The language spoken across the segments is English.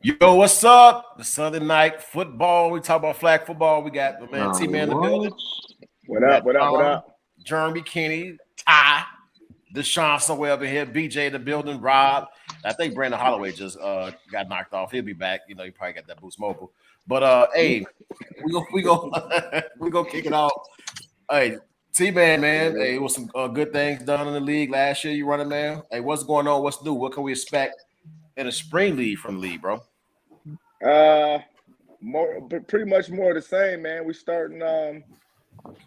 Yo, what's up? The Sunday night football. We talk about flag football. We got the man T-Man in the building. What up? What up? What up? Jeremy Kinney, Ty, Deshaun somewhere up in here, BJ in the building, Rob. I think Brandon Holloway just got knocked off. He'll be back. You know, he probably got that Boost Mobile. But hey, we go we go kick it off. Hey, T-Man, man. Hey, it was some good things done in the league last year. You running, man. Hey, what's going on? What's new? What can we expect in a spring league from the league, bro? Pretty much more of the same, man. We starting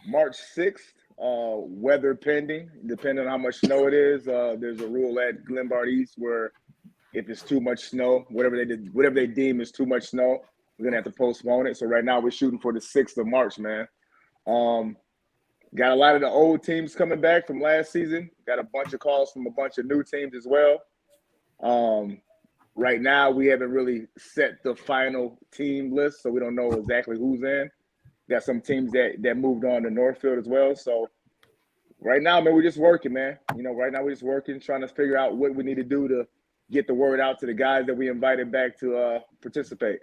March 6th. Weather pending, depending on how much snow it is. There's a rule at Glenbard East where if it's too much snow, whatever they deem is too much snow, we're gonna have to postpone it. So right now we're shooting for the 6th of March, man. Got a lot of the old teams coming back from last season. Got a bunch of calls from a bunch of new teams as well. Right now, we haven't really set the final team list, so we don't know exactly who's in. Got some teams that moved on to Northfield as well. So right now, man, we're just working, man. You know, right now we're just working, trying to figure out what we need to do to get the word out to the guys that we invited back to participate.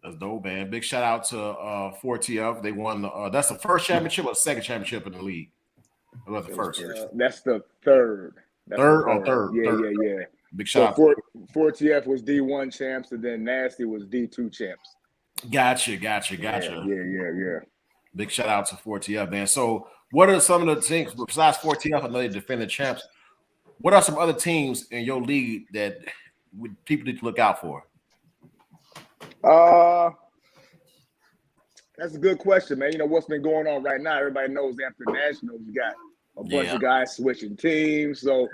That's dope, man. Big shout out to 4TF. They won. That's the first championship or the second championship in the league? It was the first. That's the third. Third. Yeah. Big shout out. 4TF was D1 champs, and then Nasty was D2 champs. Gotcha. Yeah. Big shout out to 4TF, man. So, what are some of the teams besides 4TF? I know they defended champs. What are some other teams in your league that people need to look out for? That's a good question, man. You know what's been going on right now. Everybody knows after nationals, you got a bunch of guys switching teams. So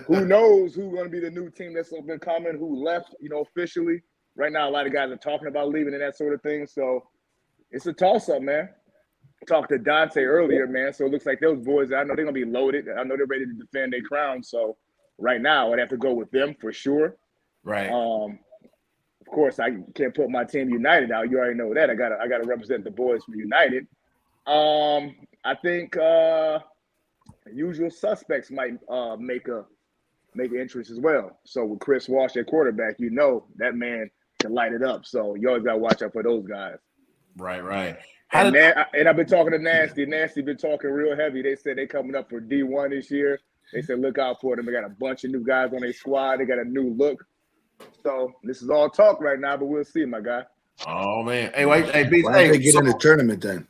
who knows who's going to be the new team that's been coming, who left, you know, officially. Right now, a lot of guys are talking about leaving and that sort of thing. So it's a toss-up, man. Talked to Dante earlier, man. So it looks like those boys, I know they're going to be loaded. I know they're ready to defend their crown. So right now, I'd have to go with them for sure. Right. Of course, I can't put my team United out. You already know that. I gotta represent the boys from United. I think usual suspects might make an entrance as well. So with Chris Walsh at quarterback, you know that man can light it up. So you always gotta watch out for those guys. Right. And I've been talking to Nasty. Nasty been talking real heavy. They said they coming up for D1 this year. They said look out for them. They got a bunch of new guys on their squad. They got a new look. So this is all talk right now, but we'll see, my guy. Oh man! Hey, wait, hey, B, why don't they get in the tournament then?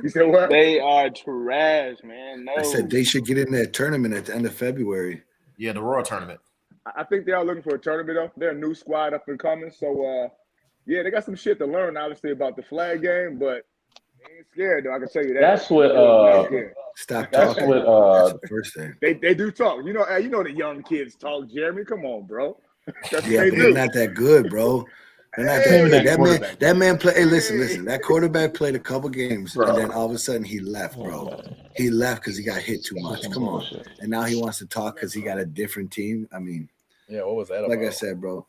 You said what? They are trash, man. No. I said they should get in that tournament at the end of February. Yeah, the Royal Tournament. I think they are looking for a tournament though. They're a new squad up and coming, so yeah, they got some shit to learn, obviously, about the flag game, but they ain't scared though. I can tell you that. That's what. Stop that's talking. What. That's the first thing. They do talk. You know the young kids talk. Jeremy, come on, bro. Yeah, but they're not that good, bro. They're not that good. That man play. Hey, listen. That quarterback played a couple games, and then all of a sudden he left, bro. He left because he got hit too much. Come on, and now he wants to talk because he got a different team. I mean, yeah, what was that? Like I said, bro,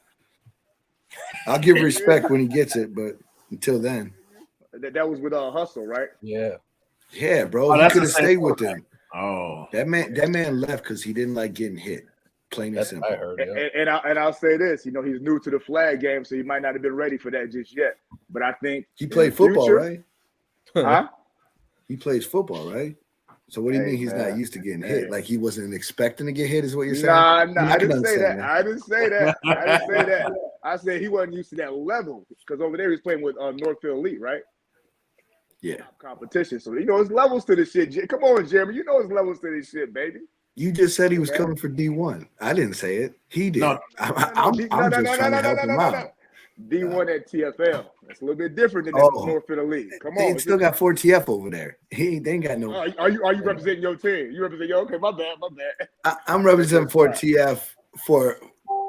I'll give respect when he gets it, but until then, that was with Hustle, right? Yeah, bro. He could have stayed with them. Oh, that man left because he didn't like getting hit. Plain and simple. I heard, and I'll say this, you know, he's new to the flag game, so he might not have been ready for that just yet. But I think he played football, right? Huh? He plays football, right? So what do you mean he's not used to getting hit? Like he wasn't expecting to get hit, is what you're saying? Nah, I didn't say that. I didn't say that. I said he wasn't used to that level because over there he's playing with Northfield Elite, right? Yeah. Competition. So, you know, there's levels to this shit. Come on, Jeremy. You know there's levels to this shit, baby. You just said he was coming for D1. I didn't say it. He did. I'm just trying to help him out. D1 at TFL. That's a little bit different than that Northfield Elite. Come on. They still got 4TF over there. They ain't got no. Are you representing your team? You represent your okay, my bad. I'm representing 4TF for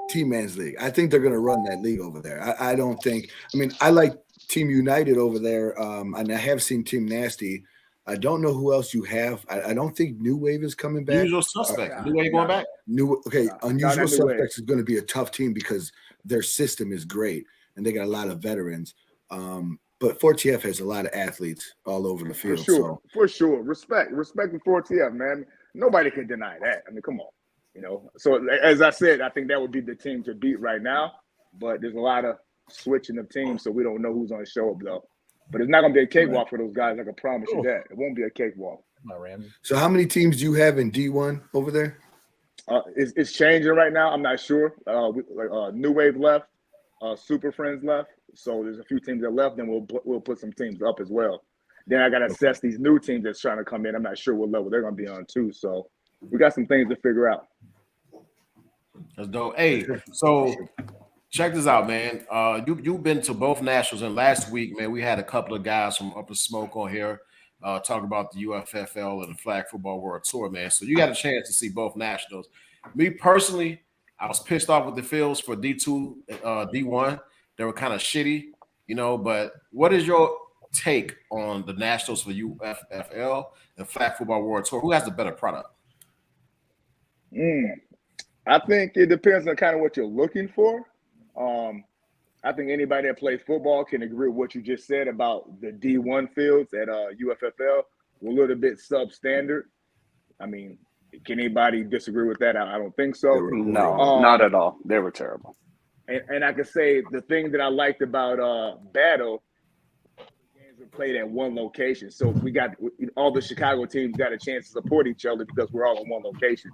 T-Man's league. I think they're gonna run that league over there. I don't think I like Team United over there, and I have seen Team Nasty. I don't know who else you have. I don't think New Wave is coming back. Unusual Suspects. New Wave going back? Unusual Suspects is going to be a tough team because their system is great and they got a lot of veterans. But 4TF has a lot of athletes all over the field. For sure. Respect for 4TF, man. Nobody can deny that. I mean, come on. So as I said, I think that would be the team to beat right now. But there's a lot of switching of teams, so we don't know who's going to show up though. But it's not going to be a cakewalk for those guys. I can promise you that. It won't be a cakewalk. So how many teams do you have in D1 over there? It's changing right now. I'm not sure. New Wave left, Super Friends left. So there's a few teams that left. Then we'll put some teams up as well. Then I got to assess these new teams that's trying to come in. I'm not sure what level they're going to be on too. So we got some things to figure out. That's dope. Hey, so check this out, man. You've been to both nationals, and last week, man, we had a couple of guys from Upper Smoke on here talk about the UFFL and the Flag Football World Tour, man. So you got a chance to see both nationals. Me personally, I was pissed off with the fields for D2, D1. They were kind of shitty, But what is your take on the nationals for UFFL and Flag Football World Tour? Who has the better product? I think it depends on kind of what you're looking for. I think anybody that plays football can agree with what you just said about the D1 fields at UFFL. We're a little bit substandard. I mean, can anybody disagree with that? I don't think so. No, not at all. They were terrible. And I can say the thing that I liked about Battle, games were played at one location. So we got all the Chicago teams got a chance to support each other because we're all in one location.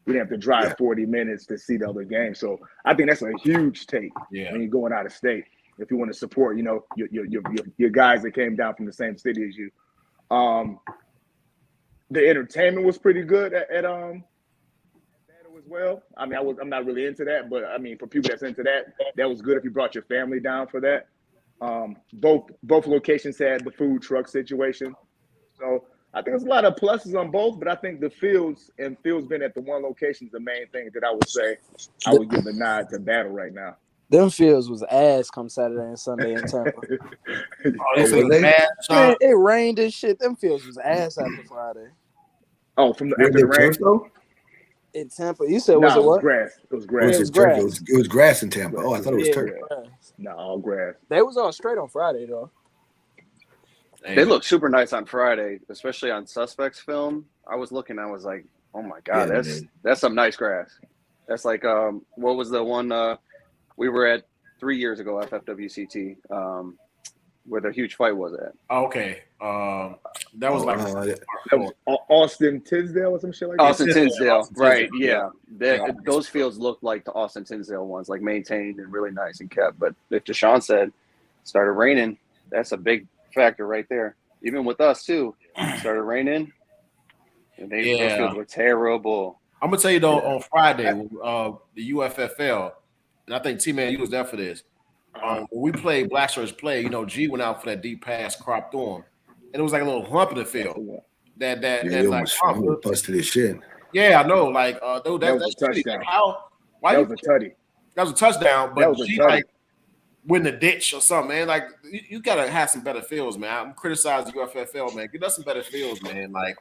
We didn't have to drive 40 minutes to see the other game. So I think that's a huge take when you're going out of state. If you want to support, your guys that came down from the same city as you. The entertainment was pretty good at Battle as well. I mean, I'm not really into that, but I mean, for people that's into that, that was good if you brought your family down for that. Both locations had the food truck situation, so I think there's a lot of pluses on both. But I think the fields being at the one location is the main thing that I would say I would give the nod to Battle right now. Them fields was ass come Saturday and Sunday in Tampa. Man, it rained and shit. Them fields was ass after Friday. Oh, from after the rain? In Tampa. You said, was it what? Grass. It was grass. It was grass. It was grass in Tampa. Oh, I thought it was turf. No, all grass. They was all straight on Friday, though. They looked super nice on Friday, especially on Suspects film. I was looking, I was like, oh my God, that's some nice grass. That's like, what was the one we were at 3 years ago, FFWCT, where the huge fight was at? Okay. That was Austin Tisdale or some shit like that? Austin Tisdale, right, yeah. Those fields looked like the Austin Tisdale ones, like maintained and really nice and kept. But like Deshaun said, started raining. That's a big factor right there. Even with us, too. Started raining, and those fields were terrible. I'm going to tell you, though, on Friday, the UFFL, and I think T-Man, you was there for this. When we played Black Shirts Play, G went out for that deep pass, cropped through him. And it was like a little hump in the field. That busted his shit. Yeah, I know. Like, dude, that was that's a touchdown. Why that was a tutty. That was a touchdown, but G like win the ditch or something, man. Like, you gotta have some better fields, man. I'm criticizing UFFL, man. Get us some better fields, man. Like,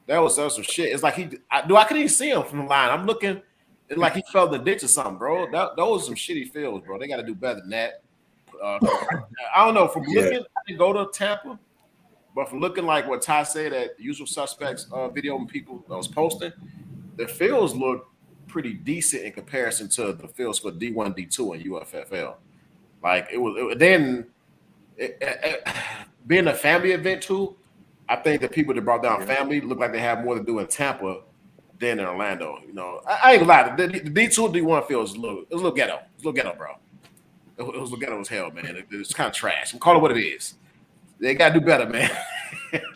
that was some shit. It's like I couldn't even see him from the line. I'm looking. It's like he fell in the ditch or something, bro. Those are some shitty fields, bro. They got to do better than that. I don't know. From looking, I didn't go to Tampa, but from looking like what Ty said at the Usual Suspects video and people that was posting, the fields look pretty decent in comparison to the fields for D1, D2, and UFFL. Like being a family event too. I think the people that brought down family look like they have more to do in Tampa than in Orlando. I ain't gonna lie. The D2, D1 feels a little ghetto. It's a little ghetto, bro. It was a little ghetto as hell, man. It's kind of trash. Call it what it is. They gotta do better, man.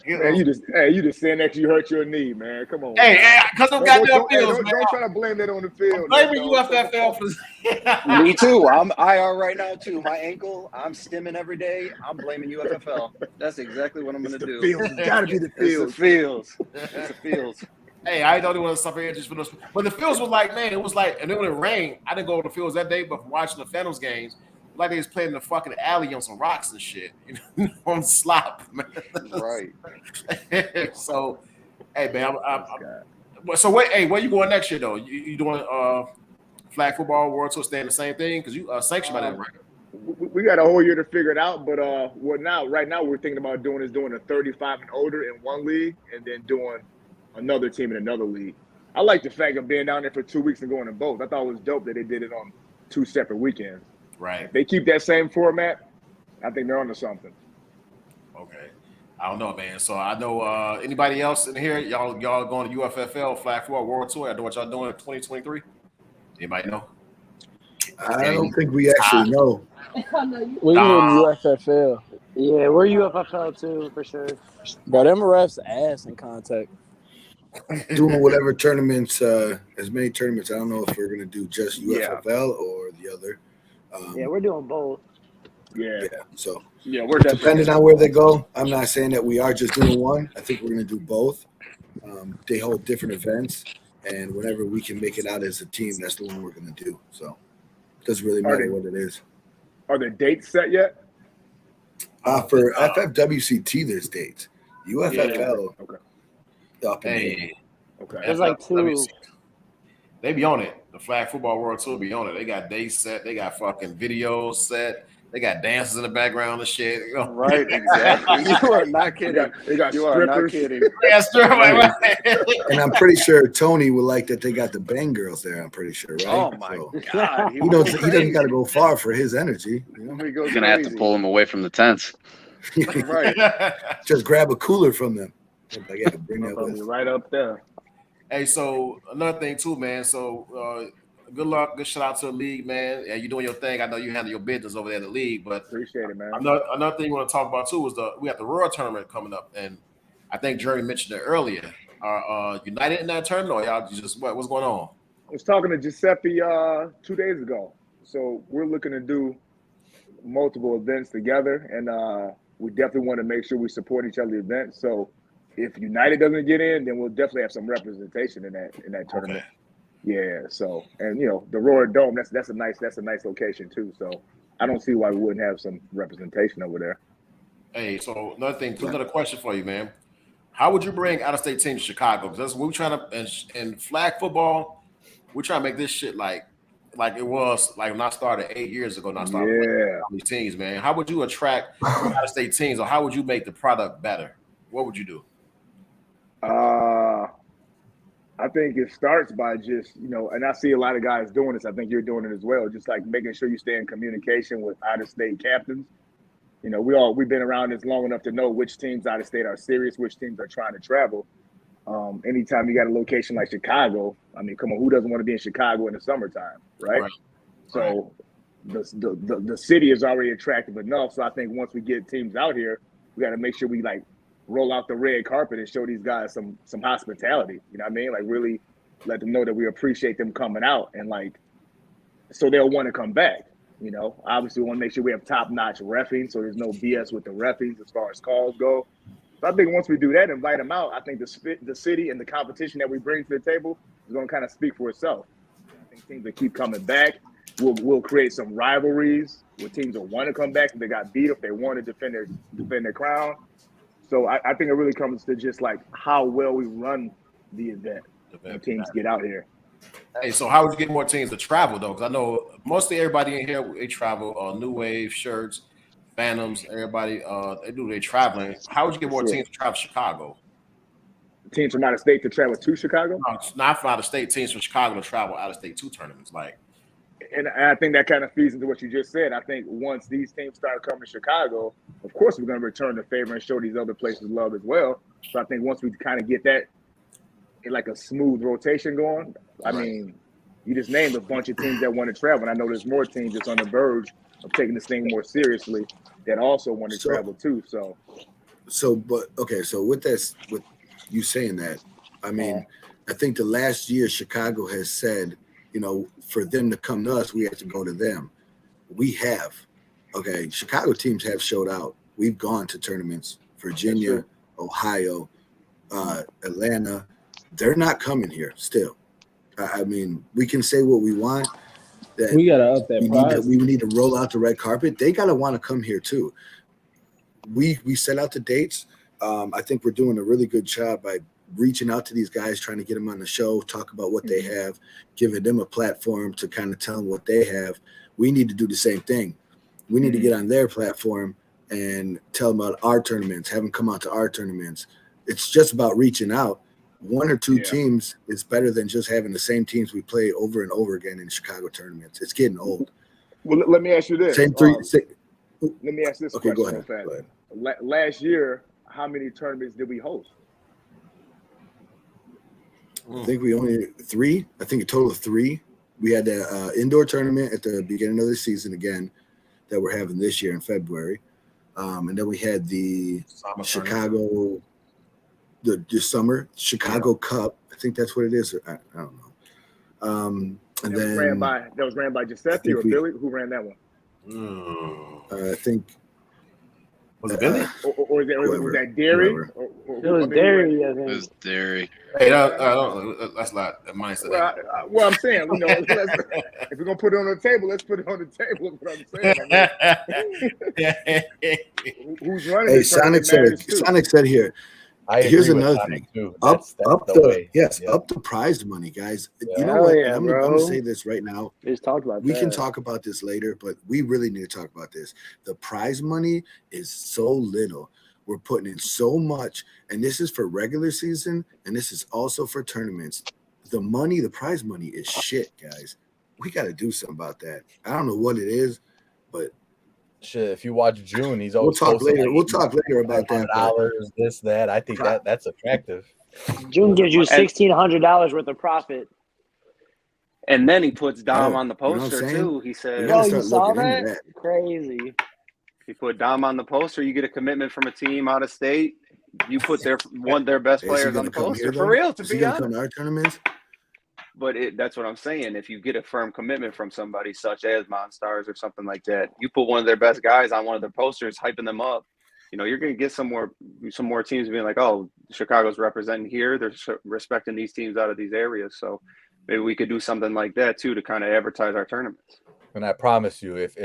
Man, you just saying that you hurt your knee, man. Come on. Hey, because I'm goddamn fields, man. Don't try to blame that on the field. Blaming UFFL for Me too. I'm IR right now too. My ankle, I'm stimming every day. I'm blaming UFFL. That's exactly what I'm gonna do. It's gotta be the fields. It's the fields. Hey, I don't want to suffer injuries for those. But the fields was like, man, it was like, and then when it rained, I didn't go to the fields that day, but from watching the Phantoms games, like they was playing in the fucking alley on some rocks and shit, on slop, man. Right. So, hey, man, so wait, hey, where you going next year though? You doing Flag Football World Tour, staying the same thing because you sanctioned by that record. We got a whole year to figure it out, but right now we're thinking about doing a 35 and older in one league, and then doing another team in another league. I like the fact of being down there for 2 weeks and going to both. I thought it was dope that they did it on 2 separate weekends. Right. If they keep that same format, I think they're onto something. Okay. I don't know, man. So I know anybody else in here, y'all going to UFFL Flag Football World Tour. I know what y'all doing in 2023. Anybody know? I don't think we actually know. We can go to UFFL. Yeah, we're UFFL too for sure. Bro, them refs ass in contact. Doing whatever tournaments, as many tournaments. I don't know if we're gonna do just UFFL or the other. Yeah, we're doing both. Yeah. So we're depending on where they go. I'm not saying that we are just doing one. I think we're gonna do both. They hold different events, and whenever we can make it out as a team, that's the one we're gonna do. So it doesn't really matter what it is. Are the dates set yet? For FFWCT, there's dates. UFFL. Okay. Hey. Okay. There's like 2. They be on it. The Flag Football World Tour be on it. They got days set. They got fucking videos set. They got dances in the background and shit. You know? Right, exactly. You are not kidding. They got you are not kidding. Yeah, strippers. And I'm pretty sure Tony would like that they got the Bang Girls there. I'm pretty sure, right? Oh my god. He doesn't got to go far for his energy. You know? You're gonna have to pull him away from the tents. Right. Just grab a cooler from them. I got to bring that with. Right up there. Hey, so another thing too, man. So good luck, good shout out to the league, man. Yeah, you're doing your thing. I know you handle your business over there in the league, but appreciate it, man. Another thing we want to talk about too is we have the Royal Tournament coming up, and I think Jeremy mentioned it earlier. Are United in that tournament, or y'all just what's going on? I was talking to Giuseppe 2 days ago. So we're looking to do multiple events together, and we definitely want to make sure we support each other's events. So if United doesn't get in, then we'll definitely have some representation in that tournament. Okay. Yeah. So, and the Royal Dome, that's a nice location too. So I don't see why we wouldn't have some representation over there. Hey, so another question for you, man. How would you bring out-of-state teams to Chicago? Because that's what we're trying to in flag football. We're trying to make this shit like it was when I started 8 years ago. When I started these teams, man. How would you attract out-of-state teams, or how would you make the product better? What would you do? I think it starts by just, and I see a lot of guys doing this. I think you're doing it as well. Just like making sure you stay in communication with out-of-state captains. We've been around this long enough to know which teams out of state are serious, which teams are trying to travel. Anytime you got a location like Chicago, I mean, come on, who doesn't want to be in Chicago in the summertime, right? So the city is already attractive enough. So I think once we get teams out here, we got to make sure we roll out the red carpet and show these guys some hospitality. You know what I mean? Like really let them know that we appreciate them coming out, and so they'll want to come back. Obviously we want to make sure we have top-notch reffing, so there's no BS with the reffings as far as calls go. So I think once we do that, invite them out, I think the city and the competition that we bring to the table is going to kind of speak for itself. I think teams that keep coming back, we'll create some rivalries where teams will want to come back if they got beat, if they want to defend their crown. So I think it really comes to just how well we run the event when teams get out here. Hey, so how would you get more teams to travel though? Because I know mostly everybody in here they travel. New Wave shirts, Phantoms, everybody they traveling. How would you get more teams to travel to Chicago? Teams from out of state to travel to Chicago? No, not from out of state. Teams from Chicago to travel out of state to tournaments, And I think that kind of feeds into what you just said. I think once these teams start coming to Chicago, of course we're going to return the favor and show these other places love as well. So I think once we kind of get that in a smooth rotation going, I mean, you just named a bunch of teams that want to travel. And I know there's more teams that's on the verge of taking this thing more seriously that also want to travel too. So with you saying that, I mean, I think the last year Chicago has said, for them to come to us, we have to go to them. We have. Okay, Chicago teams have showed out. We've gone to tournaments. Virginia, Ohio, Atlanta. They're not coming here still. I mean, we can say what we want. That we got to up that price. We need to roll out the red carpet. They got to want to come here too. We set out the dates. I think we're doing a really good job by reaching out to these guys, trying to get them on the show, talk about what they have, giving them a platform to kind of tell them what they have. We need to do the same thing. We need to get on their platform and tell them about our tournaments, have them come out to our tournaments. It's just about reaching out. one or two teams is better than just having the same teams we play over and over again in Chicago tournaments. It's getting old. Well, let me ask you this. Same three. Let me ask this Okay, question. go ahead. Last year, how many tournaments did we host? I think we only 3. I think a total of 3. We had the indoor tournament at the beginning of the season again that we're having this year in February. And then we had the Chicago, the summer Chicago Cup. I think that's what it is. I don't know. And then that was ran by Giuseppe or Billy. Who ran that one? I think was it Billy or was that Derry? It was Derry. I think. It was Derry. Hey, that's not the mindset. Well, I'm saying, you know, if we're gonna put it on the table, let's put it on the table. That's what I'm saying. Who's running? Hey, Sonic said here. Here's another thing. Up the prize money, guys. You know what? I'm gonna say this right now. We talked about we can talk about this later, but we really need to talk about this. The prize money is so little. We're putting in so much, and this is for regular season, and this is also for tournaments. The prize money is shit, guys. We got to do something about that. I don't know what it is, but shit. If you watch June, he's always we'll talk later about that. $100, this, that. I think that's attractive. June gives you $1,600 worth of profit. And then he puts Dom on the poster too. He said, "Oh, you saw that? Crazy." If you put Dom on the poster, you get a commitment from a team out of state. You put their best players on the poster for real. To be honest, come to our tournaments. But that's what I'm saying. If you get a firm commitment from somebody such as Monstars or something like that, you put one of their best guys on one of their posters, hyping them up. You know, you're going to get some more teams being like, "Oh, Chicago's representing here. They're respecting these teams out of these areas." So maybe we could do something like that too to kind of advertise our tournaments. And I promise you, if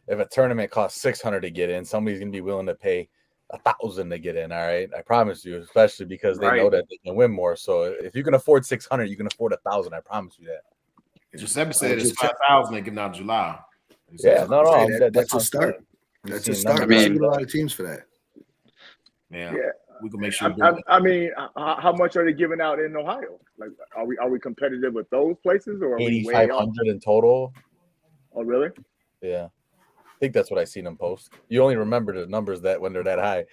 a tournament costs $600 to get in, somebody's gonna be willing to pay $1,000 to get in. All right, I promise you, especially because they know that they can win more. So if you can afford $600, you can afford $1,000. I promise you that. Giuseppe said it's 5,000 they give out in July. Yeah, no, that's a start. That's a start. I mean, a lot of teams for that. Yeah. We can make sure. I mean, how much are they giving out in Ohio? Like, are we competitive with those places, or are we way off? 8,500 in total. Oh, really? Yeah, I think that's what I seen them post. You only remember the numbers that when they're that high.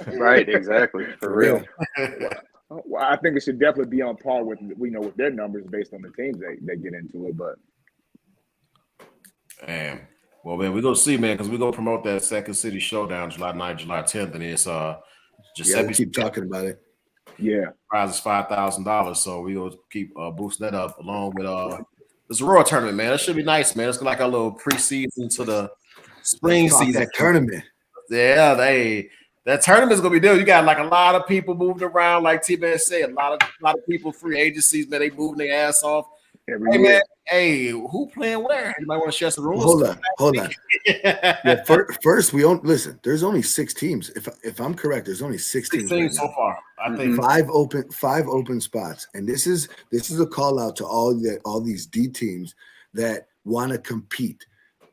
Right, exactly, for real. Well, I think it should definitely be on par with with their numbers based on the teams they get into it. But damn. Well, man, we're gonna see, man, because we're gonna promote that Second City Showdown July 9th, July 10th, and it's Giuseppe. We'll keep talking about it. Yeah, prize is $5,000, so we will keep boosting that up along with it's a Royal tournament, man. It should be nice, man. It's like a little preseason to the spring season tournament. Yeah, that tournament's gonna be there. You got like a lot of people moving around, like T-Man said, a lot of people, free agencies, man, they moving their ass off. Man, who playing where? You might want to share some rules. Hold on. Yeah, first, we don't listen. There's only 6 teams. If I'm correct, there's only 6 teams right so far. I think 5 open spots, and this is a call out to all these D teams that want to compete.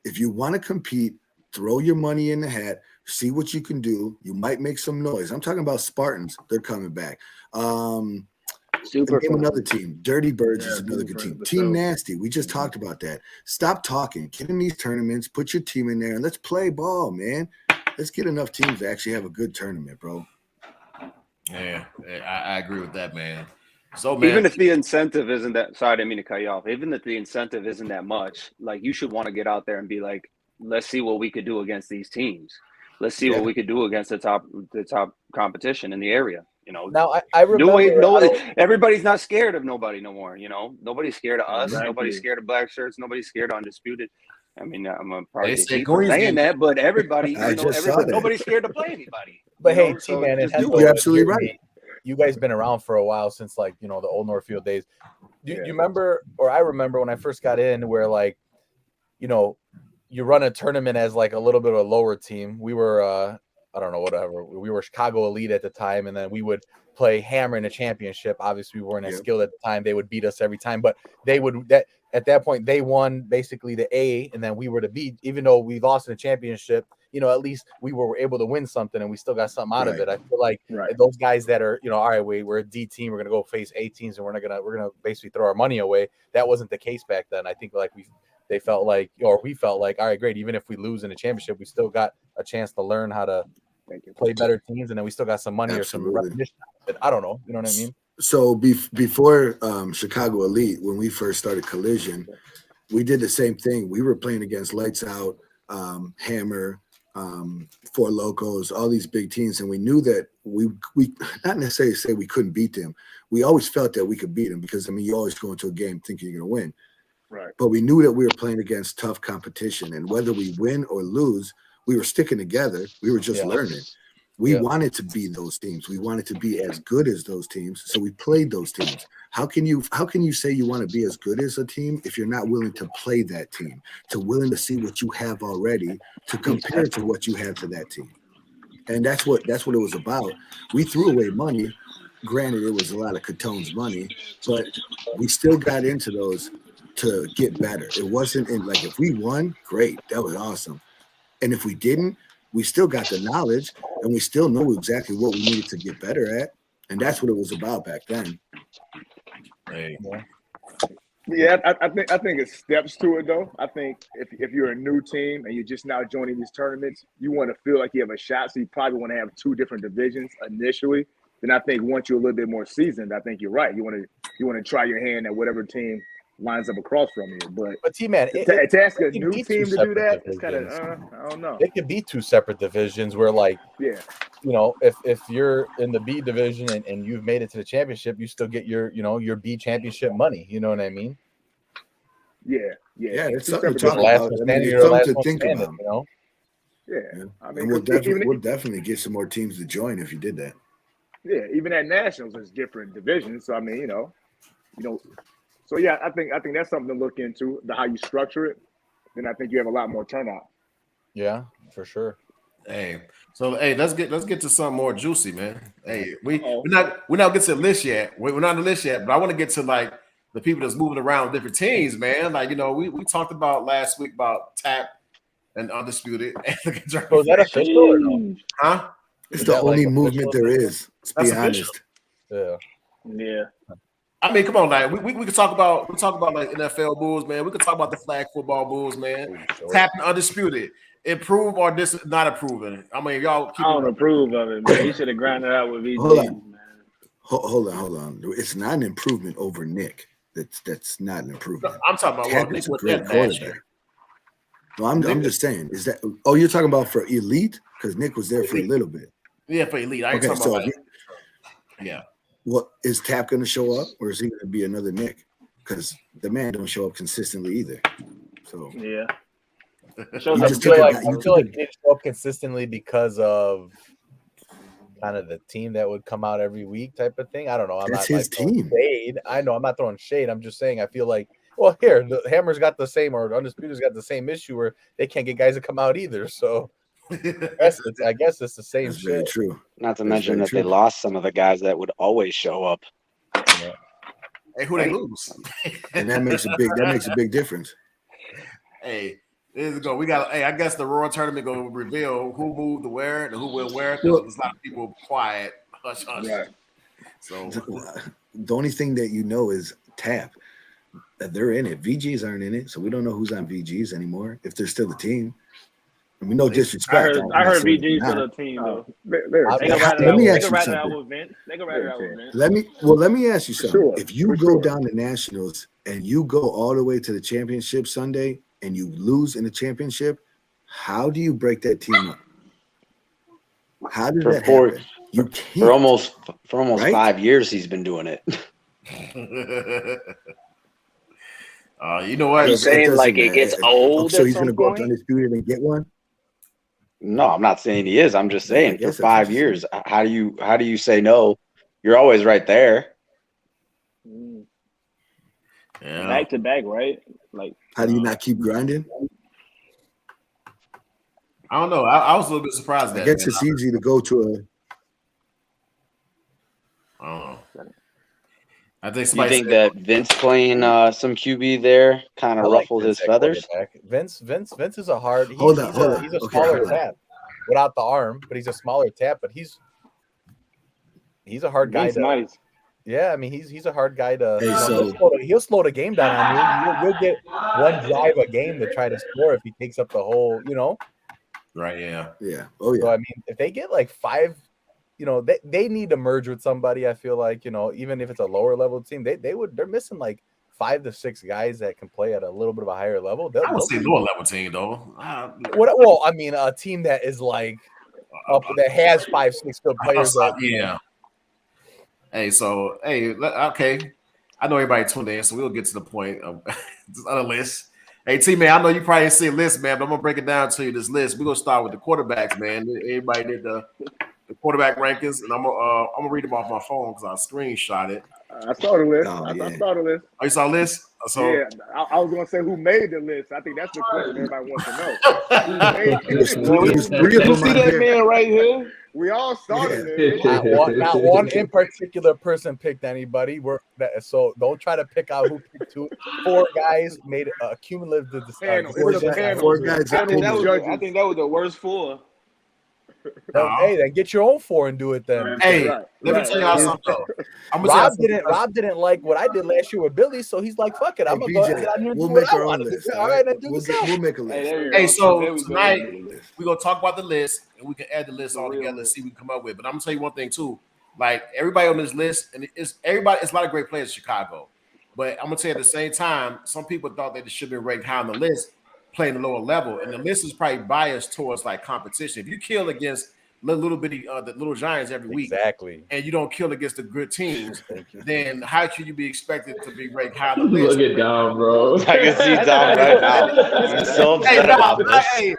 If you want to compete, throw your money in the hat. See what you can do. You might make some noise. I'm talking about Spartans. They're coming back. Name another team. Dirty Birds is another good team. Team Nasty. We just talked about that. Stop talking. Get in these tournaments. Put your team in there and let's play ball, man. Let's get enough teams to actually have a good tournament, bro. Yeah, I agree with that, man. So, man, even if the incentive isn't that, sorry, I didn't mean to cut you off. Even if the incentive isn't that much, like you should want to get out there and be like, let's see what we could do against these teams. Let's see what we could do against the top competition in the area. You know, now I remember everybody's not scared of nobody no more. You know, nobody's scared of us. Exactly. Nobody's scared of black shirts. Nobody's scared of Undisputed. I mean, I'm probably Green's saying that, but everybody, nobody's scared to play anybody. But hey, T-Man, you're absolutely right. You guys been around for a while since the Old Northfield days. You remember, or I remember when I first got in, where you run a tournament as like a little bit of a lower team. We were I don't know, whatever. We were Chicago Elite at the time, and then we would play Hammer in a championship. Obviously, we weren't as skilled at the time. They would beat us every time, but at that point they won basically the A, and then we were the B. Even though we lost in the championship, at least we were able to win something and we still got something out of it. I feel like Right. those guys that are, all right, we're a D team, we're gonna go face A teams, and we're gonna basically throw our money away. That wasn't the case back then. I think like we felt like, all right, great. Even if we lose in a championship, we still got a chance to learn how to play better teams, and then we still got some money or some recognition. But I don't know. You know what I mean? So before Chicago Elite, when we first started Collision, we did the same thing. We were playing against Lights Out, Hammer, Four Locos, all these big teams, and we knew that we not necessarily say we couldn't beat them. We always felt that we could beat them because you always go into a game thinking you're going to win. Right. But we knew that we were playing against tough competition, and whether we win or lose, we were sticking together. We were just learning. We wanted to be those teams. We wanted to be as good as those teams, so we played those teams. How can you say you want to be as good as a team if you're not willing to play that team, willing to see what you have already, to compare to what you have to that team? And that's what it was about. We threw away money. Granted, it was a lot of Catone's money, but we still got into those to get better. It wasn't like if we won, great, that was awesome. And if we didn't, we still got the knowledge and we still know exactly what we needed to get better at. And that's what it was about back then. Yeah, I think it's steps to it though. I think if you're a new team and you're just now joining these tournaments, you want to feel like you have a shot. So you probably want to have two different divisions initially. Then I think once you're a little bit more seasoned, I think you're right. You want to try your hand at whatever team lines up across from you. But T-Man, to ask a new team to do that, it's kind of I don't know. It could be two separate divisions where if you're in the B division and you've made it to the championship, you still get your B championship money. You know what I mean? Yeah. It's something to talk about. Something to think about. Yeah. I mean, we'll definitely get some more teams to join if you did that. Yeah, even at nationals, there's different divisions. So I mean, So yeah, I think that's something to look into, how you structure it. Then I think you have a lot more turnout. Yeah, for sure. Hey, let's get to something more juicy, man. Hey, we're not get to the list yet. We're not on the list yet, but I want to get to like the people that's moving around with different teams, man. Like we talked about last week about Tap and Undisputed. So is that official or no? Huh? It's the only movement there is. Let's be honest. Yeah. I mean, come on, like we could talk about like NFL Bulls, man. We could talk about the flag football Bulls, man. Tapping Undisputed, improve or not approving. I mean, y'all. I don't approve of it, man. He should have grinded out with VG. Hold on. It's not an improvement over Nick. That's not an improvement. No, I'm talking about Tap Nick is a with great that quarterback. No, I'm just saying. Is that? Oh, you're talking about for Elite because Nick was there for a little bit. Yeah, for Elite. I ain't talking about like, yeah. Well, is Tap going to show up, or is he going to be another Nick? Because the man don't show up consistently either. So yeah, I feel like he didn't show up consistently because of kind of the team that would come out every week type of thing. I don't know. That's his team. Shade. I know. I'm not throwing shade. I'm just saying. I feel like the Hammer's got the same, or Undisputed's got the same issue where they can't get guys to come out either. So. I guess it's the same. That's very true. Not to mention that they lost some of the guys that would always show up. Yeah. Hey, who they lose? And that makes a big difference. Hey, there you go. We got. Hey, I guess the Royal Tournament gonna reveal who moved to where and who will where. Because there's a lot of people quiet. Hush. Right. So the only thing that you know is Tap. That they're in it. VGs aren't in it, so we don't know who's on VGs anymore. If they're still a team. I mean, no disrespect. I heard VG's still a team though. Let me ask you something. Let me ask you something. Sure, if you go down to nationals and you go all the way to the championship Sunday and you lose in the championship, how do you break that team up? How does that happen? You can't. For almost right? 5 years, he's been doing it. You know what? Are you saying like it gets old? So he's going to go up to Undisputed and get one? No, I'm not saying he is. I'm just saying for 5 years, how do you say no? You're always right there. Yeah. Back to back, right? Like, how do you not keep grinding? I don't know. I was a little bit surprised. I guess it's easy to go to I don't know. I think You think that Vince playing some QB there kind of ruffled his feathers? Vince is a hard. Hold He's on. a smaller tap without the arm, but he's a smaller tap. But he's a hard guy to. Nice. Yeah, I mean he's a hard guy to. Hey, he'll slow the game down on you. You'll get one drive a game to try to score if he takes up the whole. Right. Yeah. Yeah. Oh yeah. So I mean, if they get like 5. They need to merge with somebody. I feel like, even if it's a lower level team, they're missing like 5 to 6 guys that can play at a little bit of a higher level. I would say lower level team though. Well, I mean, a team that is like that has 5, 6 good players. Yeah. Hey, okay. I know everybody tuned in, so we'll get to the point of this other list. Hey, T-Man, I know you probably see a list, man, but I'm going to break it down to you, this list. We're going to start with the quarterbacks, man. Everybody did the quarterback rankings, and I'm gonna read them off my phone because I screenshot it. I saw the list. I saw the list. Oh, you saw the list? So yeah, I was gonna say who made the list. I think that's the question everybody wants to know. You see that man right here? We all started it. Not one in particular person picked anybody. So don't try to pick out who picked who. 4 guys made a cumulative. 4 guys. I think that was the worst 4. Hey, then get your own 4 and do it then. Hey, let me tell y'all something. Rob didn't like what I did last year with Billy, so he's like, "Fuck it, I'm gonna go out here and we'll do make what I our own want to list. do." All right, then do we'll make a list. Hey, so tonight we're gonna talk about the list, and we can add the list all together and see what we come up with. But I'm gonna tell you one thing too. Like everybody on this list, and it's a lot of great players in Chicago. But I'm gonna tell you at the same time, some people thought that it should be ranked high on the list, playing the lower level, and the list is probably biased towards like competition. If you kill against the little giants every week, exactly, and you don't kill against the good teams, then how should you be expected to be ranked high on the list? Look at Dom, bro. I can see Dom right now. He's so upset about this. I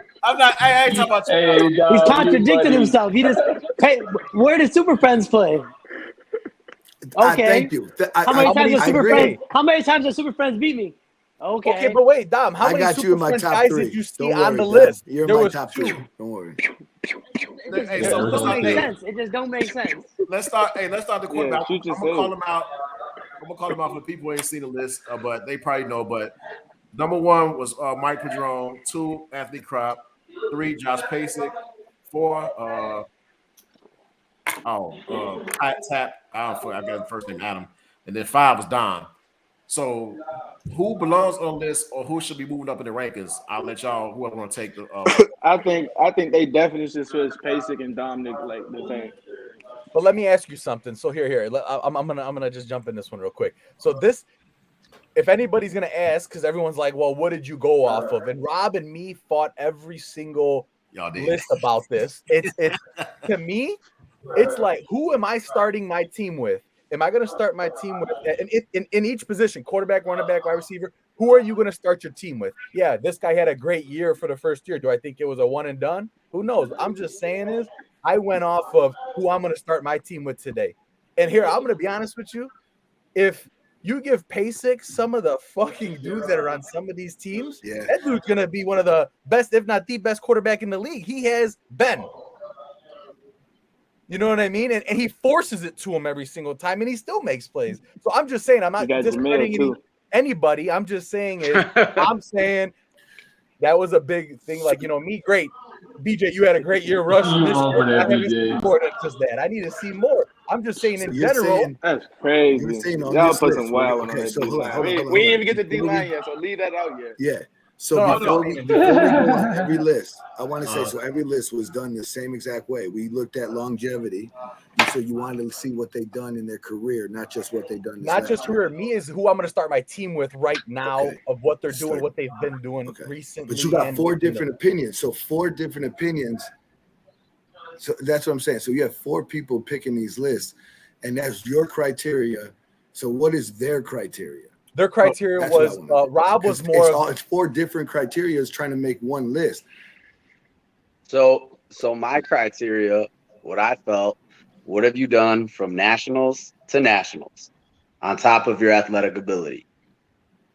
ain't talking about you. He's contradicting himself. He just where did Super Friends play? Okay. Thank you. How many times have Super Friends beat me? Okay, but wait, Dom, how many Super Friends guys did you see on the list? You're in my top 3. Don't worry. It just don't make sense. Let's start the quarterback. I'm gonna call them out. I'm gonna call them out for the people who ain't seen the list, but they probably know. But number 1 was Mike Padron, 2 Anthony Crop, 3 Josh Pasek, 4 Tap. I got the first name Adam, and then 5 was Don. So, who belongs on this, or who should be moving up in the rankings? I'll let y'all whoever want to take the. I think they definitely should switch Pasek and Dominic like the same. But let me ask you something. So here, I'm gonna just jump in this one real quick. So this, if anybody's gonna ask, because everyone's like, well, what did you go off of? And Rob and me fought every single list about this. It's to me, it's like, who am I starting my team with? Am I going to start my team with in each position, quarterback, running back, wide receiver? Who are you going to start your team with? Yeah, this guy had a great year for the first year. Do I think it was a one and done? Who knows? I'm just saying I went off of who I'm going to start my team with today. And here, I'm going to be honest with you. If you give Pasek some of the fucking dudes that are on some of these teams, that dude's going to be one of the best, if not the best quarterback in the league. He has been. You know what I mean? And he forces it to him every single time, and he still makes plays. So I'm just saying, I'm not discrediting anybody. I'm just saying I'm saying that was a big thing. Like, me, great. BJ, you had a great year rushing this year. I haven't seen more than just that. I need to see more. I'm just saying in general. That's crazy. Y'all put some wild on that. We didn't even get the D-line yet, so leave that out yet. Yeah. So before we go on every list, I want to say, so every list was done the same exact way. We looked at longevity. So you wanted to see what they've done in their career, not just what they've done. Not just career. Me is who I'm going to start my team with right now of what they're doing, what they've been doing recently. But you got 4 different opinions. So 4 different opinions. So that's what I'm saying. So you have 4 people picking these lists, and that's your criteria. So what is their criteria? Their criteria was Rob was more. It's 4 different criteria trying to make one list. So my criteria, what I felt, what have you done from nationals to nationals on top of your athletic ability?